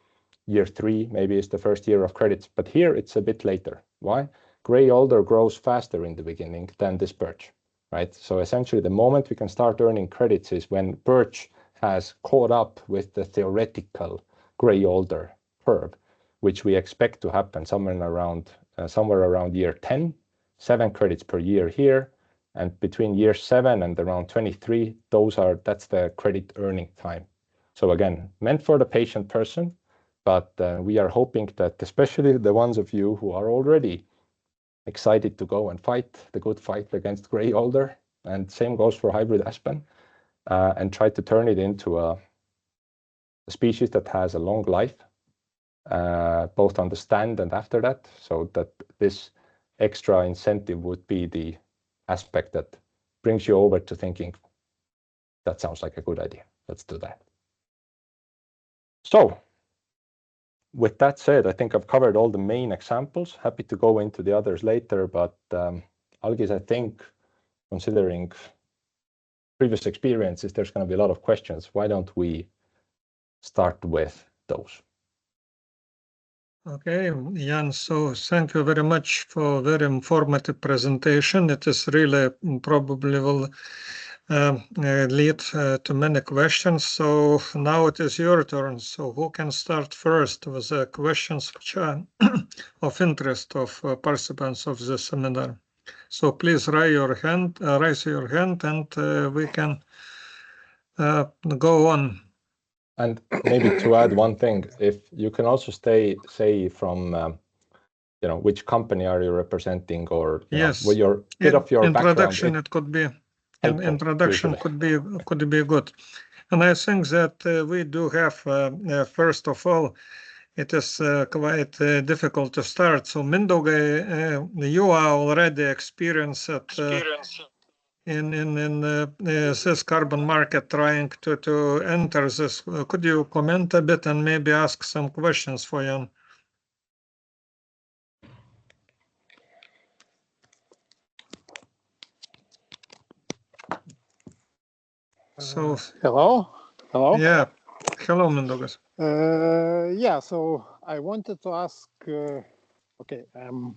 year 3 maybe is the first year of credits, but here it's a bit later. Why? Gray alder grows faster in the beginning than this birch, right? So essentially the moment we can start earning credits is when birch has caught up with the theoretical gray alder curve, which we expect to happen somewhere around year 10, 7 credits per year here, and between year 7 and around 23, that's the credit earning time. So again, meant for the patient person, but we are hoping that especially the ones of you who are already excited to go and fight the good fight against gray alder, and same goes for hybrid aspen, and try to turn it into a species that has a long life, both on the stand and after that, so that this extra incentive would be the aspect that brings you over to thinking, that sounds like a good idea. Let's do that. So with that said, I think I've covered all the main examples. Happy to go into the others later, but Algis, I think, considering previous experiences, there's going to be a lot of questions. Why don't we start with those? Okay, Jaan, so thank you very much for a very informative presentation. It is really probably will lead to many questions. So now it is your turn. So who can start first with the questions which are of interest of participants of the seminar? So please raise your hand, and we can go on. And maybe to add one thing, if you can also say from which company are you representing, or Yes. what your bit of your introduction, background. It could be helpful, introduction usually. could be good. And I think that we do have first of all, it is quite difficult to start. So Mindaugai, you are already experienced in this carbon market, trying to enter this. Could you comment a bit and maybe ask some questions for Jaan? So hello. Yeah, hello, Mindaugas. Yeah, so I wanted to ask, okay, I'm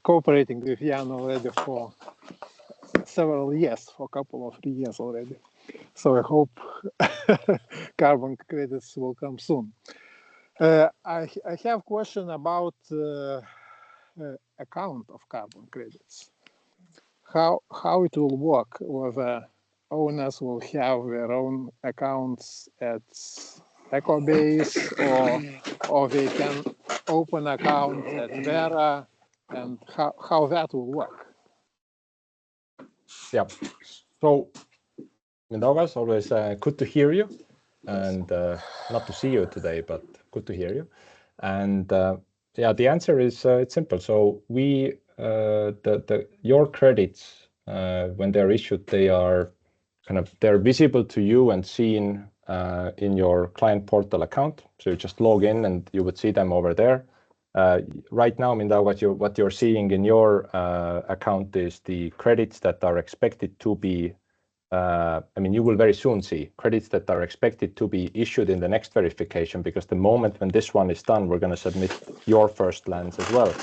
cooperating with Jaan already for several years, for a couple of years already. So I hope carbon credits will come soon. I have a question about account of carbon credits. How it will work, whether owners will have their own accounts at Ecobase, or they can open account at Vera, and how that will work. Yeah. So, Mindaugas, always good to hear you, and not to see you today, but good to hear you. And yeah, the answer is it's simple. So we your credits when they're issued, they're visible to you and seen in your client portal account. So you just log in and you would see them over there. Right now, Mindaugas, what you're seeing in your account is the credits that are expected to be. You will very soon see credits that are expected to be issued in the next verification, because the moment when this one is done, we're going to submit your first lands as well.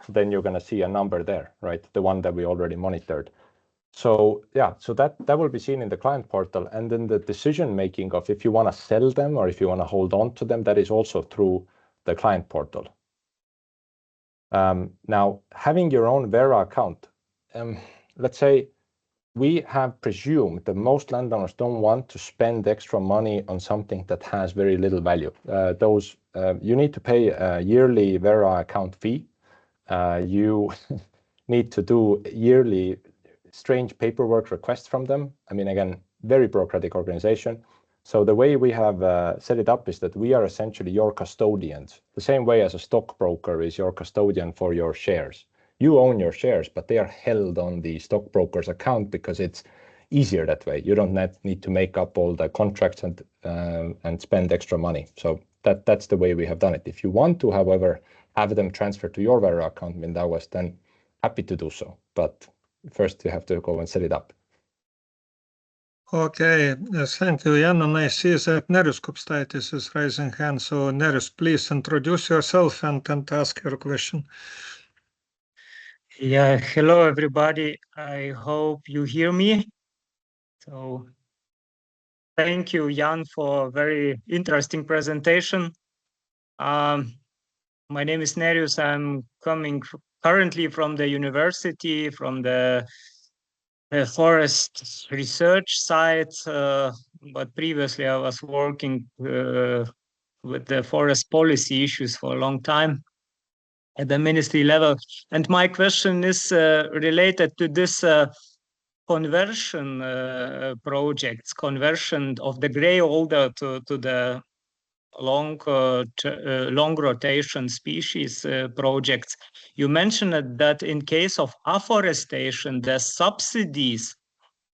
Then you're going to see a number there, right? The one that we already monitored. So yeah, so that will be seen in the client portal. And then the decision making of if you want to sell them or if you want to hold on to them, that is also through the client portal. Now, having your own Vera account, let's say, we have presumed that most landowners don't want to spend extra money on something that has very little value. You need to pay a yearly Vera account fee. You need to do yearly strange paperwork requests from them. Again, very bureaucratic organization. So the way we have set it up is that we are essentially your custodians, the same way as a stockbroker is your custodian for your shares. You own your shares, but they are held on the stockbroker's account because it's easier that way. You don't need to make up all the contracts and spend extra money. So that's the way we have done it. If you want to, however, have them transferred to your Vera account, Mindaugas, then happy to do so. But first you have to go and set it up. Okay, thank you, Jaan. And I see that Nerijus Kupstaitis is raising hand. So Nerijus, please introduce yourself and ask your question. Yeah, hello everybody. I hope you hear me. So thank you, Jaan, for a very interesting presentation. My name is Nerijus. I'm coming currently from the university, from the forest research side, but previously I was working with the forest policy issues for a long time at the ministry level. And my question is related to this conversion projects, conversion of the grey alder to the long rotation species projects. You mentioned that in case of afforestation, the subsidies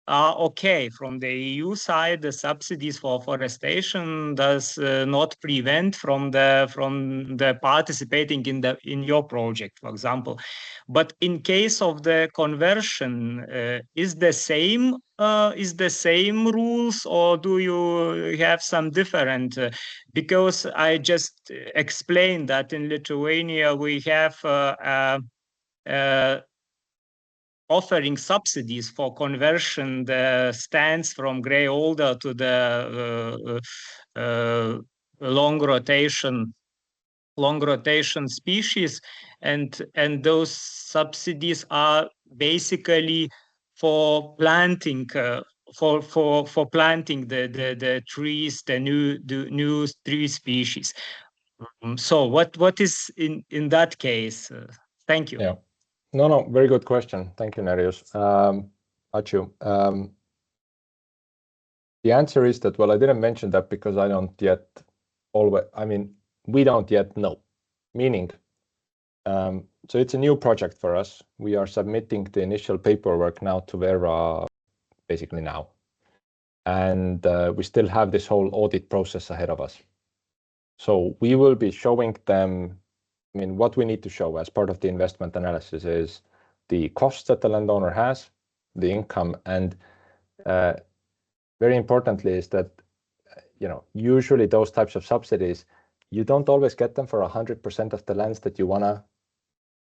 are okay. From the EU side, the subsidies for afforestation does not prevent from the participating in your project, for example. But in case of the conversion, is the same rules, or do you have some different? Because I just explained that in Lithuania we have offering subsidies for conversion the stands from grey alder to the long rotation species, and those subsidies are basically for planting for planting the trees, the new tree species. So what is in that case? Thank you. Yeah. No, very good question. Thank you, Nerijus. Ačiū. The answer is that, well, I didn't mention that because I don't yet we don't yet know. Meaning, so it's a new project for us. We are submitting the initial paperwork now to Vera basically now. And we still have this whole audit process ahead of us. So we will be showing them, what we need to show as part of the investment analysis is the costs that the landowner has, the income, and very importantly is that, usually those types of subsidies, you don't always get them for 100% of the lands that you want to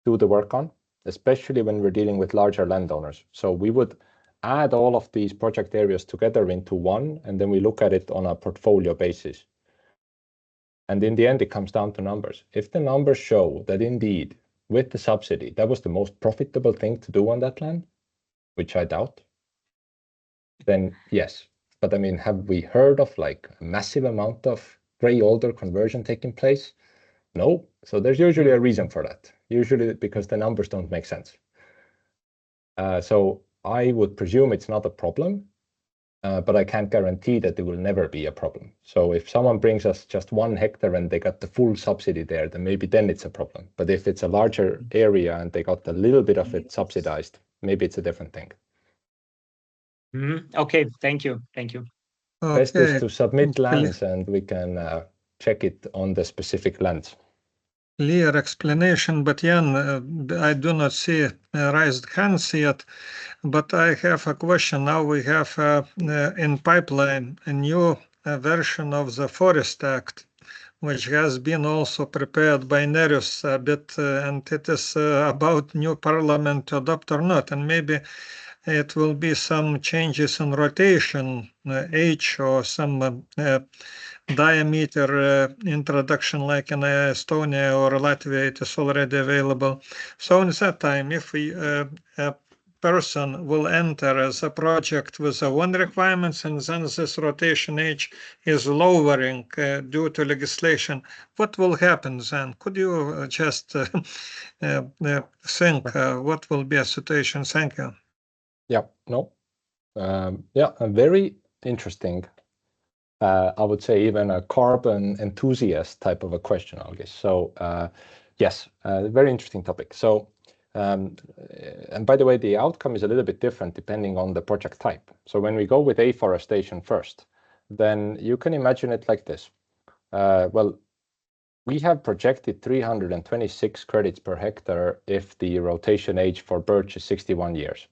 do the work on, especially when we're dealing with larger landowners. So we would add all of these project areas together into one, and then we look at it on a portfolio basis. And in the end, it comes down to numbers. If the numbers show that indeed, with the subsidy, that was the most profitable thing to do on that land, which I doubt, then yes. But have we heard of like a massive amount of grey older conversion taking place? No. So there's usually a reason for that. Usually because the numbers don't make sense. So I would presume it's not a problem, but I can't guarantee that it will never be a problem. So if someone brings us just 1 hectare and they got the full subsidy there, then maybe then it's a problem. But if it's a larger area and they got a little bit of it subsidized, maybe it's a different thing. Okay, thank you. Okay. Best is to submit lands and we can check it on the specific lands. Clear explanation, but Jaan, I do not see raised hands yet, but I have a question. Now we have in pipeline a new version of the Forest Act, which has been also prepared by Nerijus a bit, and it is about new parliament to adopt or not, and maybe it will be some changes in rotation age or some diameter introduction like in Estonia or Latvia. It is already available. So in that time, if a person will enter as a project with one requirements and then this rotation age is lowering due to legislation, what will happen then? Could you just think what will be a situation? Thank you. Yeah, no. A very interesting, I would say even a carbon enthusiast type of a question, I guess. So yes, very interesting topic. So, and by the way, the outcome is a little bit different depending on the project type. So when we go with afforestation first, then you can imagine it like this. Well, we have projected 326 credits per hectare if the rotation age for birch is 61 years.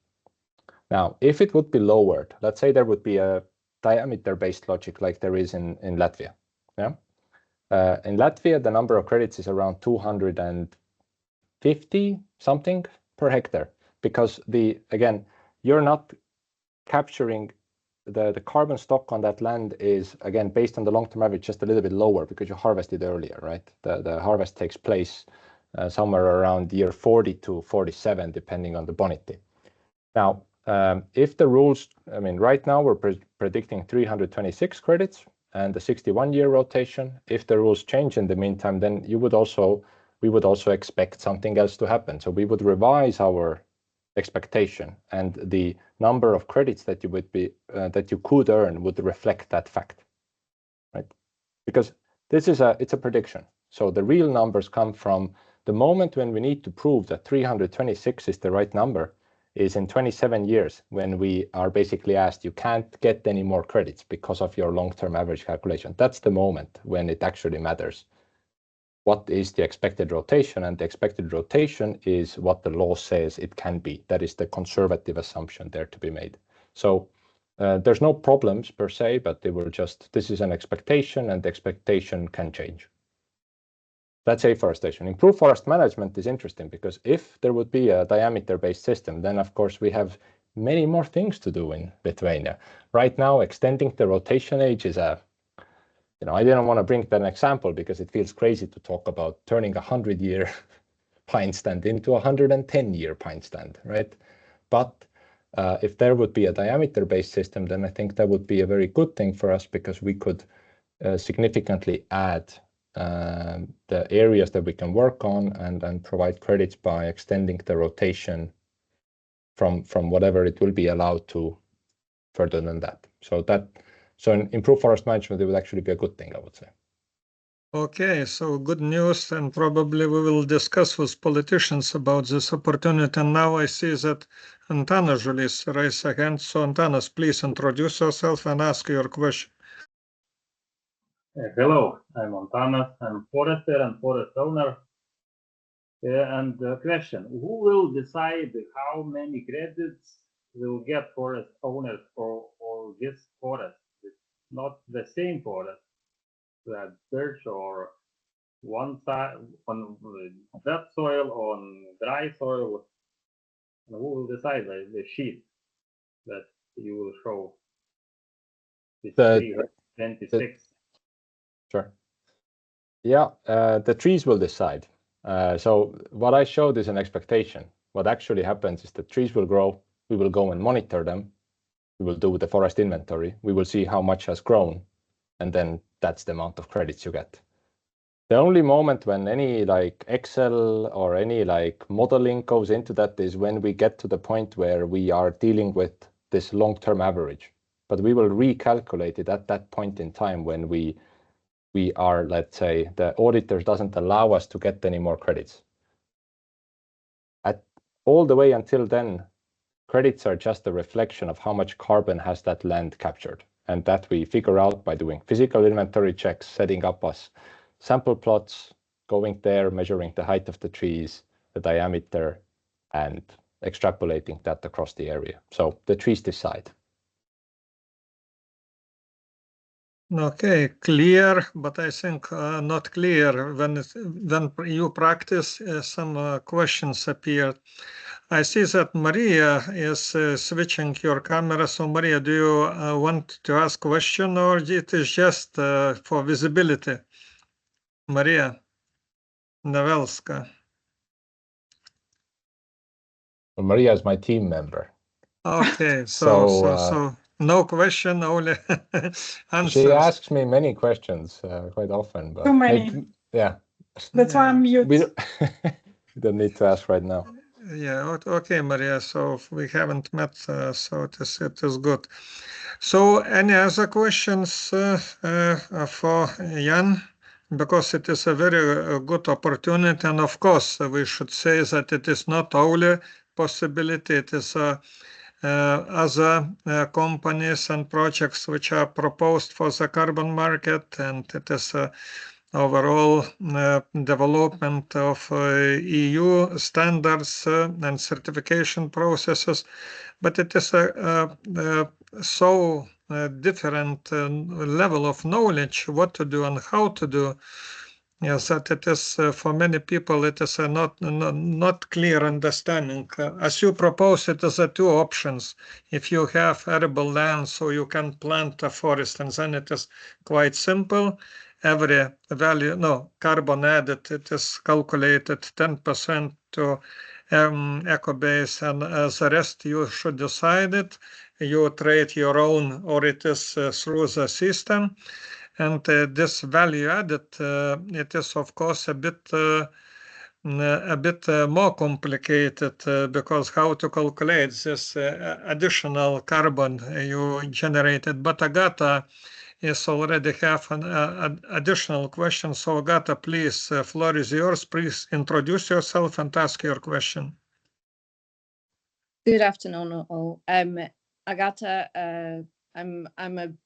Now, if it would be lowered, let's say there would be a diameter-based logic like there is in Latvia. Yeah, in Latvia, the number of credits is around 250 something per hectare, because again, you're not capturing the carbon stock on that land is, again, based on the long-term average, just a little bit lower because you harvested earlier, right? The harvest takes place somewhere around year 40 to 47, depending on the bonity. Now, if the rules, right now we're predicting 326 credits and the 61-year rotation. If the rules change in the meantime, then we would also expect something else to happen. So we would revise our expectation, and the number of credits that you could earn would reflect that fact, right? Because it's a prediction. So the real numbers come from the moment when we need to prove that 326 is the right number is in 27 years, when we are basically asked, you can't get any more credits because of your long-term average calculation. That's the moment when it actually matters. What is the expected rotation? And the expected rotation is what the law says it can be. That is the conservative assumption there to be made. So there's no problems per se, but this is an expectation, and the expectation can change. That's afforestation. Improved forest management is interesting because if there would be a diameter-based system, then of course we have many more things to do in Lithuania. Right now, extending the rotation age is I didn't want to bring that example because it feels crazy to talk about turning a 100-year pine stand into a 110-year pine stand, right? But if there would be a diameter-based system, then I think that would be a very good thing for us because we could significantly add the areas that we can work on and provide credits by extending the rotation from whatever it will be allowed to further than that. So in improved forest management, it would actually be a good thing, I would say. Okay, so good news, and probably we will discuss with politicians about this opportunity. And now I see that Antanas Žulis raised a hand. So Antanas, please introduce yourself and ask your question. Hello, I'm Antanas. I'm forester and forest owner. And the question, who will decide how many credits will get forest owners for this forest? It's not the same forest. That birch or one side on wet soil, on dry soil. And who will decide the sheet that you will show? It's 26. Sure. Yeah, the trees will decide. So what I showed is an expectation. What actually happens is the trees will grow. We will go and monitor them. We will do the forest inventory. We will see how much has grown. And then that's the amount of credits you get. The only moment when any like Excel or any like modeling goes into that is when we get to the point where we are dealing with this long-term average. But we will recalculate it at that point in time when we are, let's say, the auditor doesn't allow us to get any more credits. All the way until then, credits are just a reflection of how much carbon has that land captured. And that we figure out by doing physical inventory checks, setting up us sample plots, going there, measuring the height of the trees, the diameter, and extrapolating that across the area. So the trees decide. Okay, clear, but I think not clear. When you practice, some questions appear. I see that Maria is switching your camera. So Maria, do you want to ask a question, or it is just for visibility? Maria Nevelska. Well, Maria is my team member. Okay, so no question, only answers. She asks me many questions quite often, but too many. Yeah, That's why I'm mute. we don't need to ask right now. Yeah, okay, Maria. So we haven't met, so it is good. So any other questions for Jaan? Because it is a very good opportunity, and of course we should say that it is not only possibility, it is other companies and projects which are proposed for the carbon market, and it is overall development of EU standards and certification processes, but it is so different level of knowledge what to do and how to do. Yes, that it is for many people it is not clear understanding. As you propose, it is two options. If you have arable land, so you can plant a forest, and then it is quite simple. Every value, carbon added, it is calculated 10% to Ecobase, and the rest you should decide it. You trade your own, or it is through the system. And this value added, it is of course a bit more complicated because how to calculate this additional carbon you generated. But Agata is already have an additional question. So Agata, please, floor is yours. Please introduce yourself and ask your question. Good afternoon, all. Agata, I'm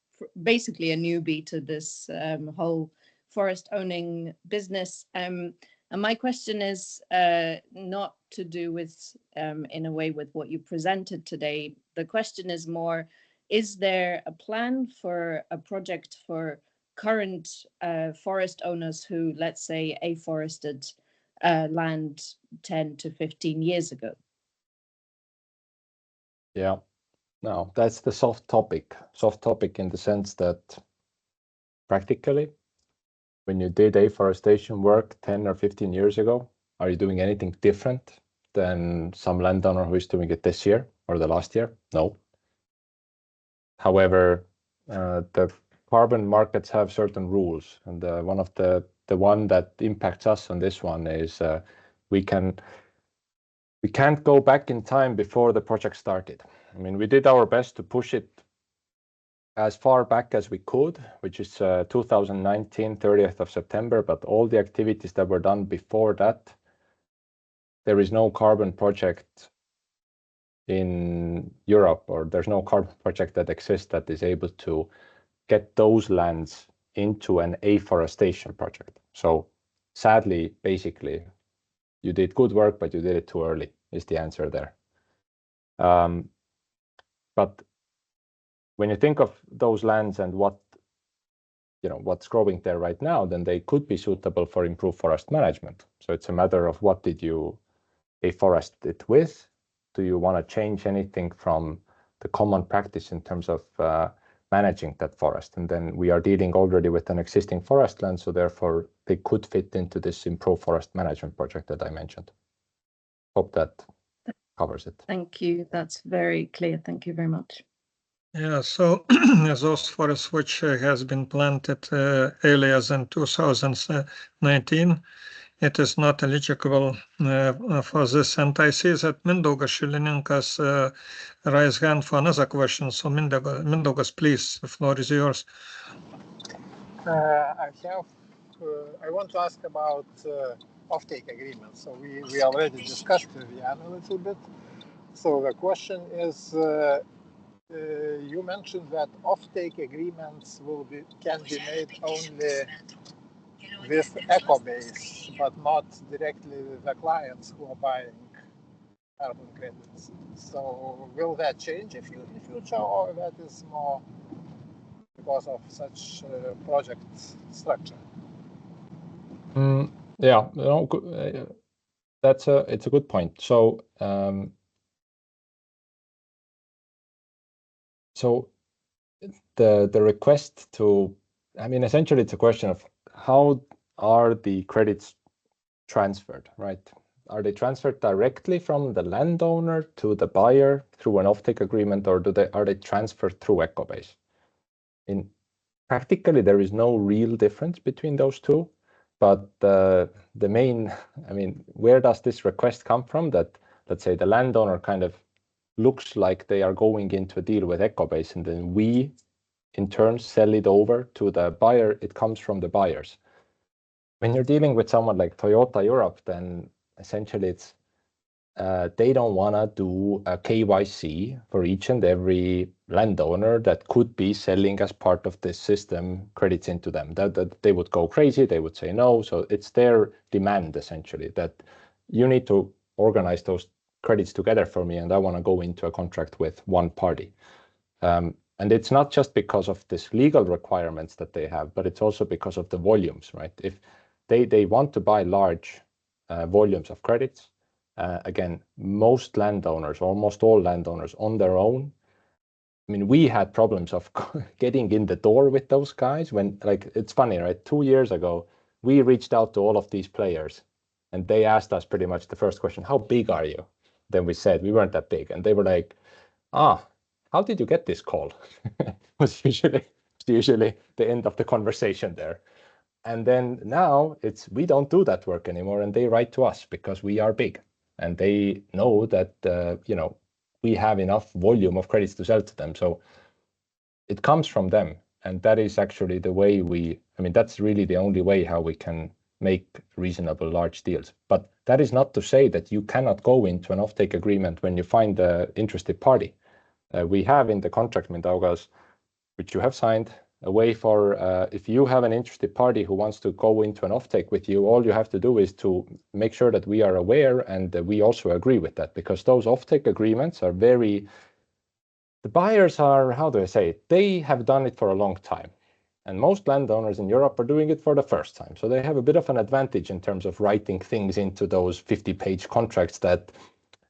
basically a newbie to this whole forest owning business. And my question is not to do with, in a way, with what you presented today. The question is more, is there a plan for a project for current forest owners who, let's say, afforested land 10 to 15 years ago? Yeah. No, that's the soft topic in the sense that practically, when you did afforestation work 10 or 15 years ago, are you doing anything different than some landowner who is doing it this year or the last year? No. However, the carbon markets have certain rules, and one of the the one that impacts us on this one is we can't go back in time before the project started. I mean, we did our best to push it as far back as we could, which is 2019, 30th of September, but all the activities that were done before that, there is no carbon project in Europe, or there's no carbon project that exists that is able to get those lands into an afforestation project. So sadly, basically, you did good work, but you did it too early, is the answer there. But when you think of those lands and what's growing there right now, then they could be suitable for improved forest management. So it's a matter of what did you afforest it with? Do you want to change anything from the common practice in terms of managing that forest? And then we are dealing already with an existing forest land, so therefore they could fit into this improved forest management project that I mentioned. Hope that covers it. Thank you. That's very clear. Thank you very much. Yeah, so those forests which has been planted earlier than 2019, it is not eligible for this. And I see that Mindaugas Šilininkas raised hand for another question. So Mindaugas, please, the floor is yours. I want to ask about offtake agreements. So we already discussed with Jaan a little bit. So the question is, you mentioned that offtake agreements can be made only with Ecobase, but not directly with the clients who are buying carbon credits. So will that change in the future, or that is more because of such project structure? Yeah, it's a good point. So the request to, I mean, essentially it's a question of how are the credits transferred, right? Are they transferred directly from the landowner to the buyer through an offtake agreement, or are they transferred through Ecobase? Practically, there is no real difference between those two, but the main, I mean, where does this request come from? That, let's say, the landowner kind of looks like they are going into a deal with Ecobase, and then we, in turn, sell it over to the buyer. It comes from the buyers. When you're dealing with someone like Toyota Europe, then essentially it's they don't want to do a KYC for each and every landowner that could be selling as part of this system credits into them. That they would go crazy, they would say no. So it's their demand essentially that you need to organize those credits together for me, and I want to go into a contract with one party. And it's not just because of this legal requirements that they have, but it's also because of the volumes, right? If they want to buy large volumes of credits, again, most landowners, almost all landowners on their own. I mean, we had problems of getting in the door with those guys when, like, it's funny, right? 2 years ago, we reached out to all of these players and they asked us pretty much the first question, how big are you? Then we said we weren't that big. And they were like, how did you get this call? It was usually the end of the conversation there. And then now we don't do that work anymore, and they write to us because we are big. And they know that, we have enough volume of credits to sell to them. So it comes from them. And that is actually the way that's really the only way how we can make reasonable large deals. But that is not to say that you cannot go into an offtake agreement when you find the interested party. We have in the contract, Mindaugas, which you have signed, a way for if you have an interested party who wants to go into an offtake with you, all you have to do is to make sure that we are aware and we also agree with that, because those offtake agreements are the buyers are, how do I say it? They have done it for a long time. And most landowners in Europe are doing it for the first time. So they have a bit of an advantage in terms of writing things into those 50-page contracts that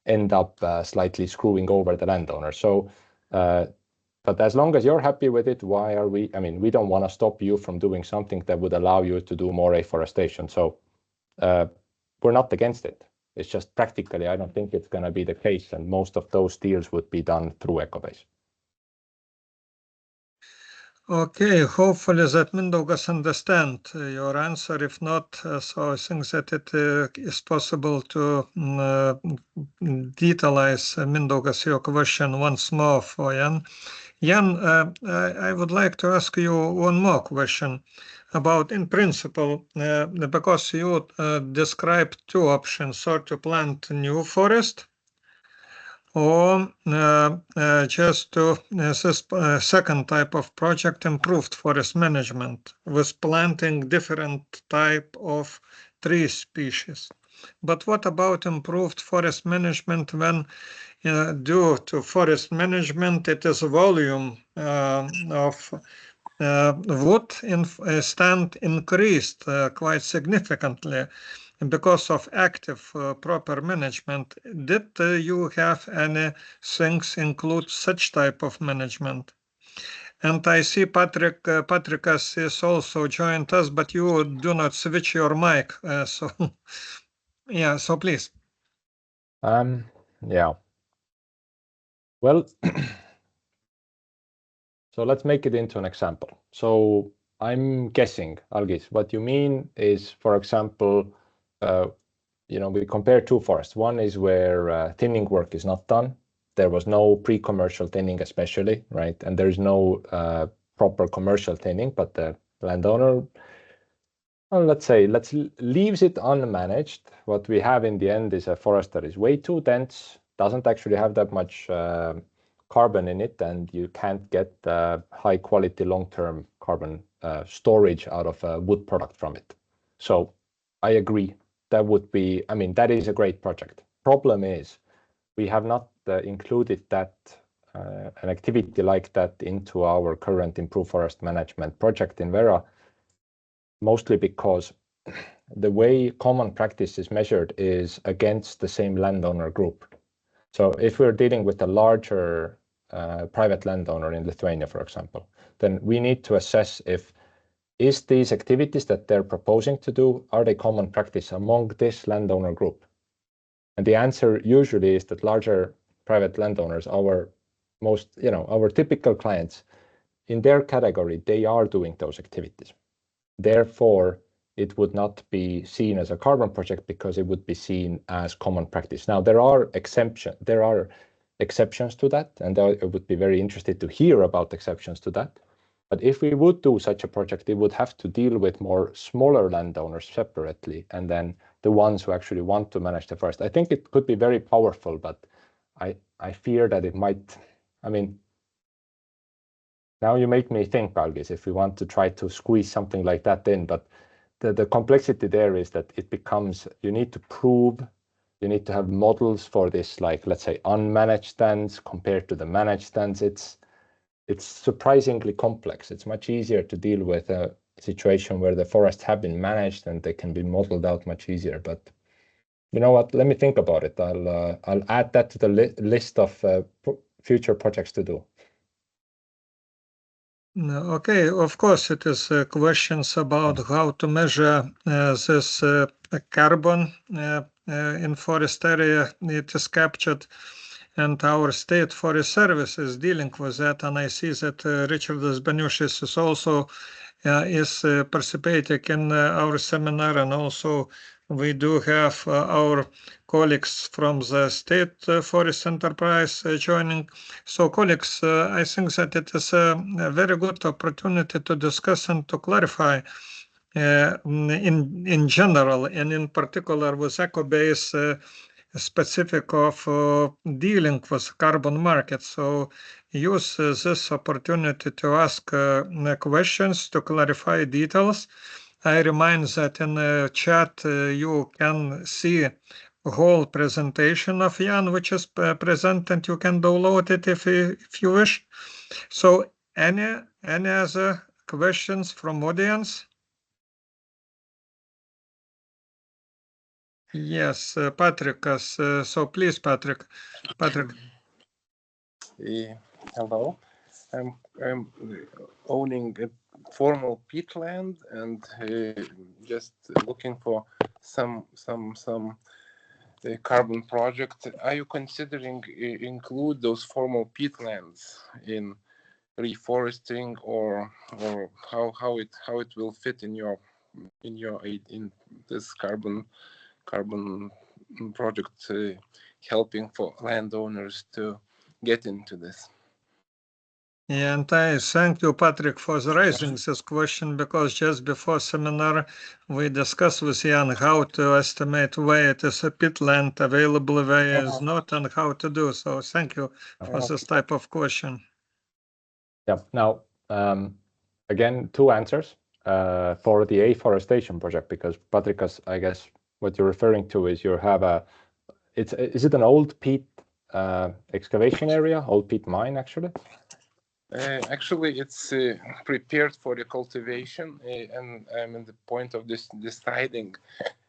end up slightly screwing over the landowner. So but as long as you're happy with it, we don't want to stop you from doing something that would allow you to do more afforestation. So we're not against it. It's just practically, I don't think it's going to be the case. And most of those deals would be done through Ecobase. Okay, hopefully that Mindaugas understand your answer. If not, so I think that it is possible to detailize Mindaugas your question once more for Jaan. Jaan, I would like to ask you one more question about, in principle, because you described two options, or to plant new forest, or just to this second type of project, improved forest management, with planting different type of tree species. But what about improved forest management when due to forest management, it is volume of wood stand increased quite significantly because of active proper management? Did you have any things include such type of management? And I see Patrikas is also joined us, but you do not switch your mic, so yeah, so please. Yeah. Well, so let's make it into an example. So I'm guessing, Algis, what you mean is, for example, we compare two forests. One is where thinning work is not done. There was no pre-commercial thinning especially, right? And there's no proper commercial thinning, but the landowner, let's leaves it unmanaged. What we have in the end is a forest that is way too dense, doesn't actually have that much carbon in it, and you can't get high quality long-term carbon storage out of a wood product from it. So I agree. That is a great project. Problem is, we have not included that an activity like that into our current improved forest management project in Vera, mostly because the way common practice is measured is against the same landowner group. So if we're dealing with a larger private landowner in Lithuania, for example, then we need to assess is these activities that they're proposing to do, are they common practice among this landowner group? And the answer usually is that larger private landowners, our typical clients, in their category, they are doing those activities. Therefore, it would not be seen as a carbon project because it would be seen as common practice. Now, there are exceptions to that, and I would be very interested to hear about exceptions to that. But if we would do such a project, it would have to deal with more smaller landowners separately, and then the ones who actually want to manage the forest. I think it could be very powerful, but I fear that it might, now you make me think, Algis, if we want to try to squeeze something like that in, but the complexity there is that it becomes, you need to prove, you need to have models for this, like, let's say, unmanaged stands compared to the managed stands. It's surprisingly complex. It's much easier to deal with a situation where the forests have been managed and they can be modeled out much easier. But you know what? Let me think about it. I'll add that to the list of future projects to do. Okay, of course, it is questions about how to measure this carbon in forest area. It is captured, and our state forest service is dealing with that. And I see that Ričardas Beniušis is also participating in our seminar, and also we do have our colleagues from the State Forest Enterprise joining. So colleagues, I think that it is a very good opportunity to discuss and to clarify in general, and in particular with Ecobase specific of dealing with carbon market. So use this opportunity to ask questions, to clarify details. I remind that in the chat you can see a whole presentation of Jaan, which is presented. You can download it if you wish. So any other questions from audience? Yes, Patrikas. So please, Patrick. Hello. I'm owning a formal peatland and just looking for some carbon project. Are you considering include those formal peatlands in reforesting, or how it will fit in this carbon project, helping for landowners to get into this. Yeah, and I thank you, Patrick, for raising this question, because just before seminar we discussed with Jaan how to estimate where it is a peatland available, where it is not, and how to do so. Thank you for this type of question. Yeah. Now, again, two answers for the afforestation project, because Patrick, I guess what you're referring to is you have is it an old peat excavation area, old peat mine, actually? Actually, it's prepared for the cultivation, and I'm in the point of deciding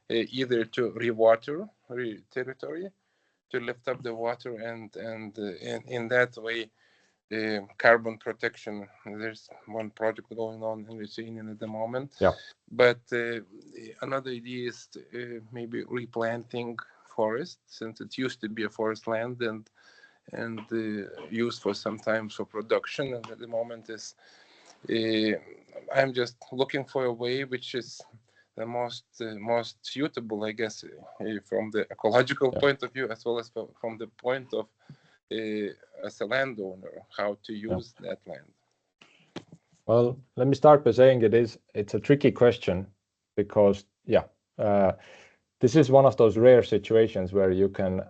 either to rewater territory, to lift up the water, and in that way, carbon protection. There's one project going on in Lithuanian at the moment. Yeah. But another idea is maybe replanting forest, since it used to be a forest land and used for some time for production, and at the moment is I'm just looking for a way which is the most suitable, I guess, from the ecological point of view, as well as from the point of as a landowner, how to use that land. Well, let me start by saying it's a tricky question, because this is one of those rare situations where you can,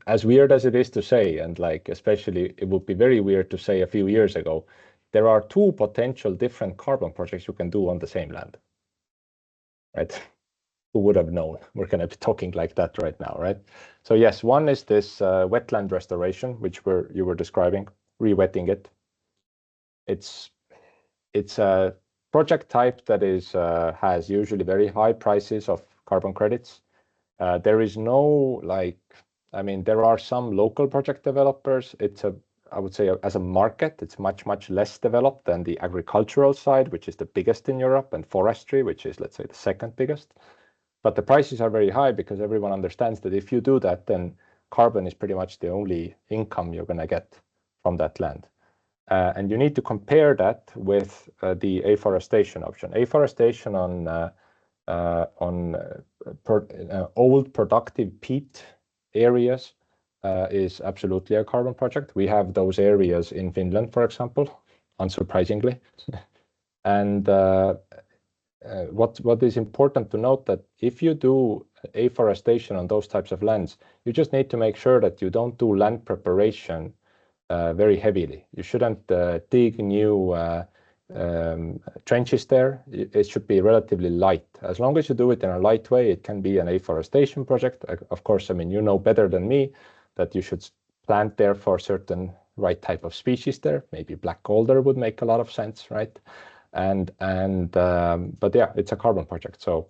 as weird as it is to say, and like especially it would be very weird to say a few years ago, there are two potential different carbon projects you can do on the same land, right? Who would have known? We're going to be talking like that right now, right? So yes, one is this wetland restoration, which you were describing, re-wetting it. It's a project type that has usually very high prices of carbon credits. There is no there are some local project developers. I would say as a market, it's much less developed than the agricultural side, which is the biggest in Europe, and forestry, which is, let's say, the second biggest. But the prices are very high because everyone understands that if you do that, then carbon is pretty much the only income you're going to get from that land. And you need to compare that with the afforestation option. Afforestation on old productive peat areas is absolutely a carbon project. We have those areas in Finland, for example, unsurprisingly. And what is important to note, that if you do afforestation on those types of lands, you just need to make sure that you don't do land preparation very heavily. You shouldn't dig new trenches there. It should be relatively light. As long as you do it in a light way, it can be an afforestation project. Of course, I mean, you know better than me that you should plant there for a certain right type of species there. Maybe black alder would make a lot of sense, right? But yeah, it's a carbon project. So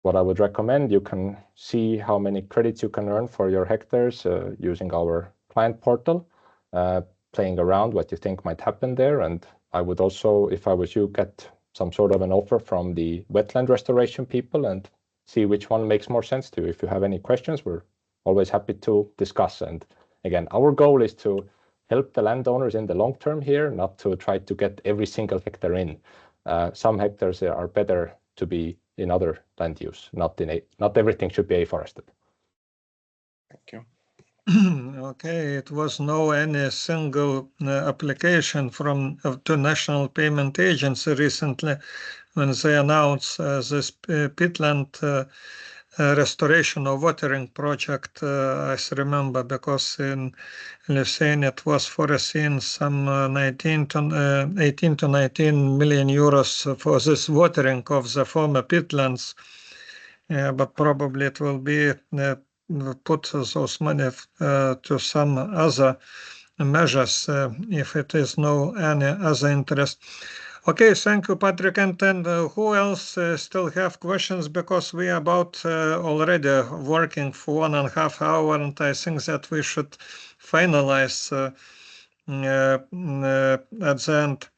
what I would recommend, you can see how many credits you can earn for your hectares using our client portal, playing around what you think might happen there. And I would also, if I was you, get some sort of an offer from the wetland restoration people and see which one makes more sense to you. If you have any questions, we're always happy to discuss. And again, our goal is to help the landowners in the long term here, not to try to get every single hectare in. Some hectares are better to be in other land use, not everything should be afforested. Thank you. Okay, it was no any single application to National Payment Agency recently when they announced this peatland restoration or watering project. I remember, because in Lithuania it was foreseen some 18 to 19 million euros for this watering of the former peatlands, but probably it will be put those money to some other measures if it is no any other interest. Okay, thank you, Patrick. And then who else still have questions? Because we are about already working for 1.5 hours, and I think that we should finalize at the end.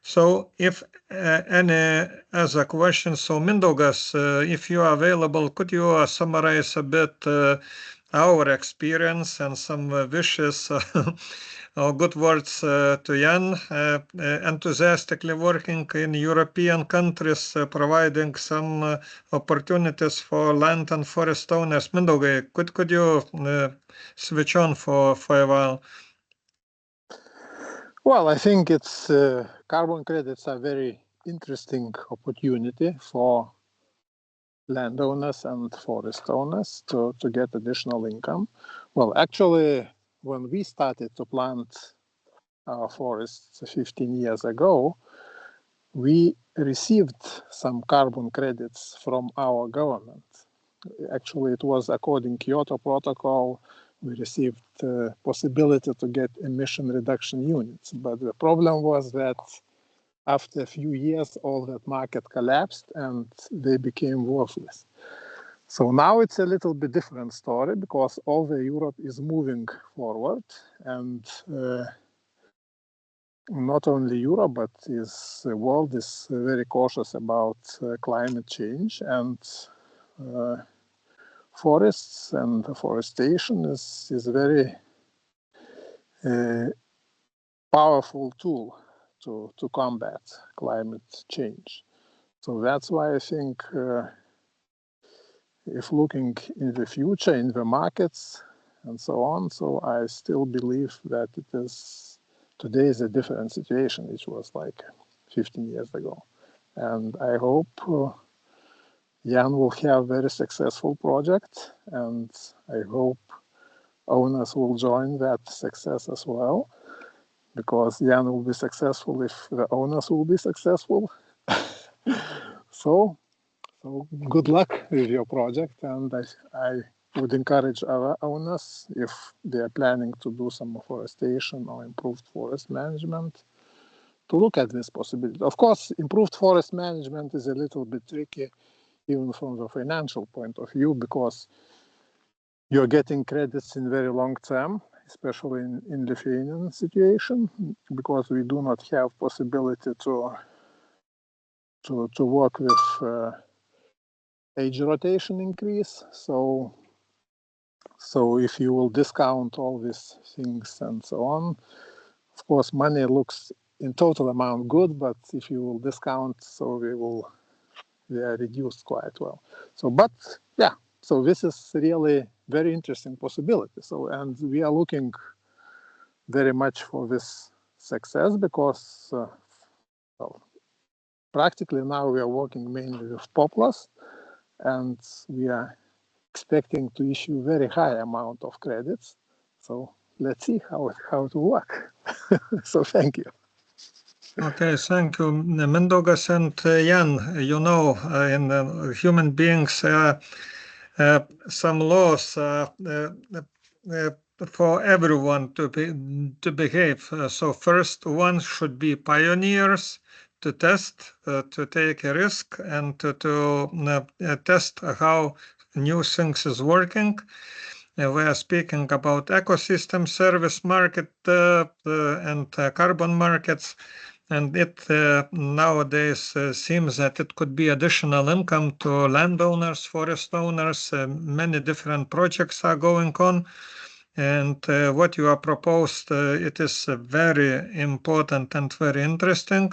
So if any other questions, so Mindaugas, if you are available, could you summarize a bit our experience and some wishes or good words to Jaan, enthusiastically working in European countries, providing some opportunities for land and forest owners. Mindaugai, could you switch on for a while? Well, I think it's carbon credits are very interesting opportunity for landowners and forest owners to get additional income. Well, actually, when we started to plant our forests 15 years ago, we received some carbon credits from our government. Actually, it was according to Kyoto Protocol. We received the possibility to get emission reduction units. But the problem was that after a few years, all that market collapsed and they became worthless. So now it's a little bit different story because all the Europe is moving forward, and not only Europe, but the world is very cautious about climate change, and forests and afforestation is a very powerful tool to combat climate change. So that's why I think if looking in the future, in the markets and so on, so I still believe that today is a different situation, which was like 15 years ago. And I hope Jaan will have very successful project, and I hope owners will join that success as well, because Jaan will be successful if the owners will be successful. So good luck with your project, and I would encourage our owners, if they are planning to do some afforestation or improved forest management, to look at this possibility. Of course, improved forest management is a little bit tricky, even from the financial point of view, because you're getting credits in very long term, especially in Lithuanian situation, because we do not have possibility to work with age rotation increase. So if you will discount all these things and so on, of course, money looks in total amount good, but if you will discount, so they are reduced quite well. So, but yeah, so this is really very interesting possibility. So, and we are looking very much for this success, because well, practically now we are working mainly with poplars, and we are expecting to issue very high amount of credits. So let's see how it will work. So thank you. Okay, thank you, Mindaugas and Jaan. You know, in human beings, some laws for everyone to behave. So first, one should be pioneers to test, to take a risk, and to test how new things is working. We are speaking about ecosystem, service market, and carbon markets. And it nowadays seems that it could be additional income to landowners, forest owners. Many different projects are going on. And what you are proposed, it is very important and very interesting.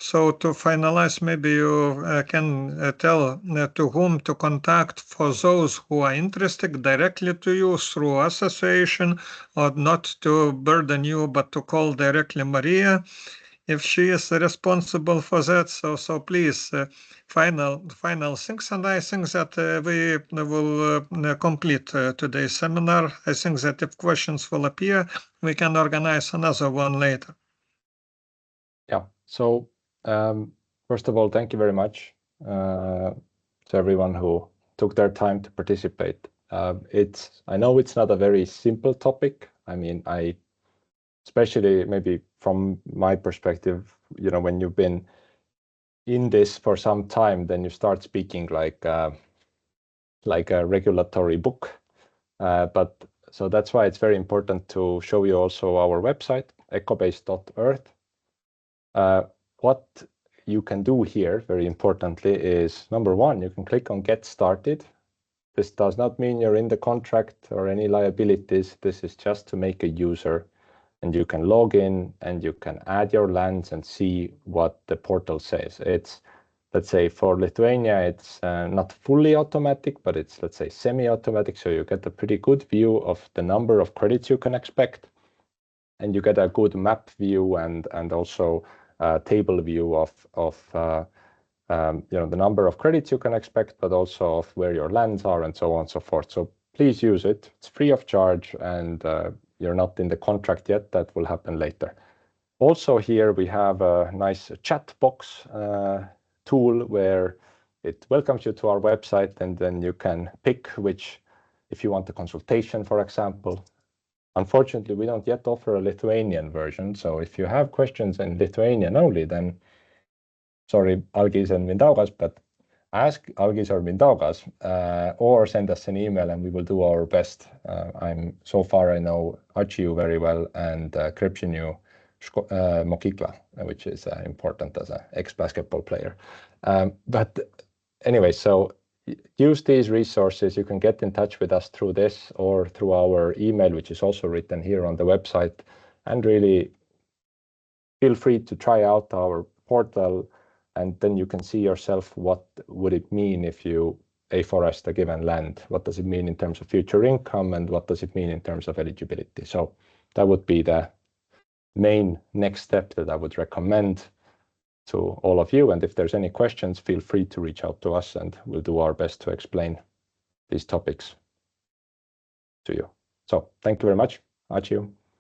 So to finalize, maybe you can tell to whom to contact for those who are interested directly to you through association, or not to burden you, but to call directly Maria, if she is responsible for that. So please, final things, and I think that we will complete today's seminar. I think that if questions will appear, we can organize another one later. Yeah. So first of all, thank you very much to everyone who took their time to participate. I know it's not a very simple topic. I mean, especially maybe from my perspective, you know, when you've been in this for some time, then you start speaking like a regulatory book. But so that's why it's very important to show you also our website, ecobase.earth. what you can do here, very importantly, is number one, you can click on Get Started. This does not mean you're in the contract or any liabilities. This is just to make a user, and you can log in and you can add your lands and see what the portal says. It's, let's say for Lithuania, it's not fully automatic, but it's, let's say, semi-automatic. So you get a pretty good view of the number of credits you can expect, and you get a good map view and also table view of the number of credits you can expect, but also of where your lands are and so on and so forth. So please use it. It's free of charge, and you're not in the contract yet. That will happen later. Also here we have a nice chat box tool where it welcomes you to our website, and then you can pick which, if you want a consultation, for example. Unfortunately, we don't yet offer a Lithuanian version. So if you have questions in Lithuanian only, then sorry, Algis and Mindaugas, but ask Algis or Mindaugas, or send us an email and we will do our best. So far I know Ačiū very well and Krepšinių Mokykla, which is important as an ex-basketball player. But anyway, so use these resources. You can get in touch with us through this or through our email, which is also written here on the website, and really feel free to try out our portal, and then you can see yourself what would it mean if you afforest a given land. What does it mean in terms of future income, and what does it mean in terms of eligibility? So that would be the main next step that I would recommend to all of you. And if there's any questions, feel free to reach out to us and we'll do our best to explain these topics to you. So thank you very much. Ačiū.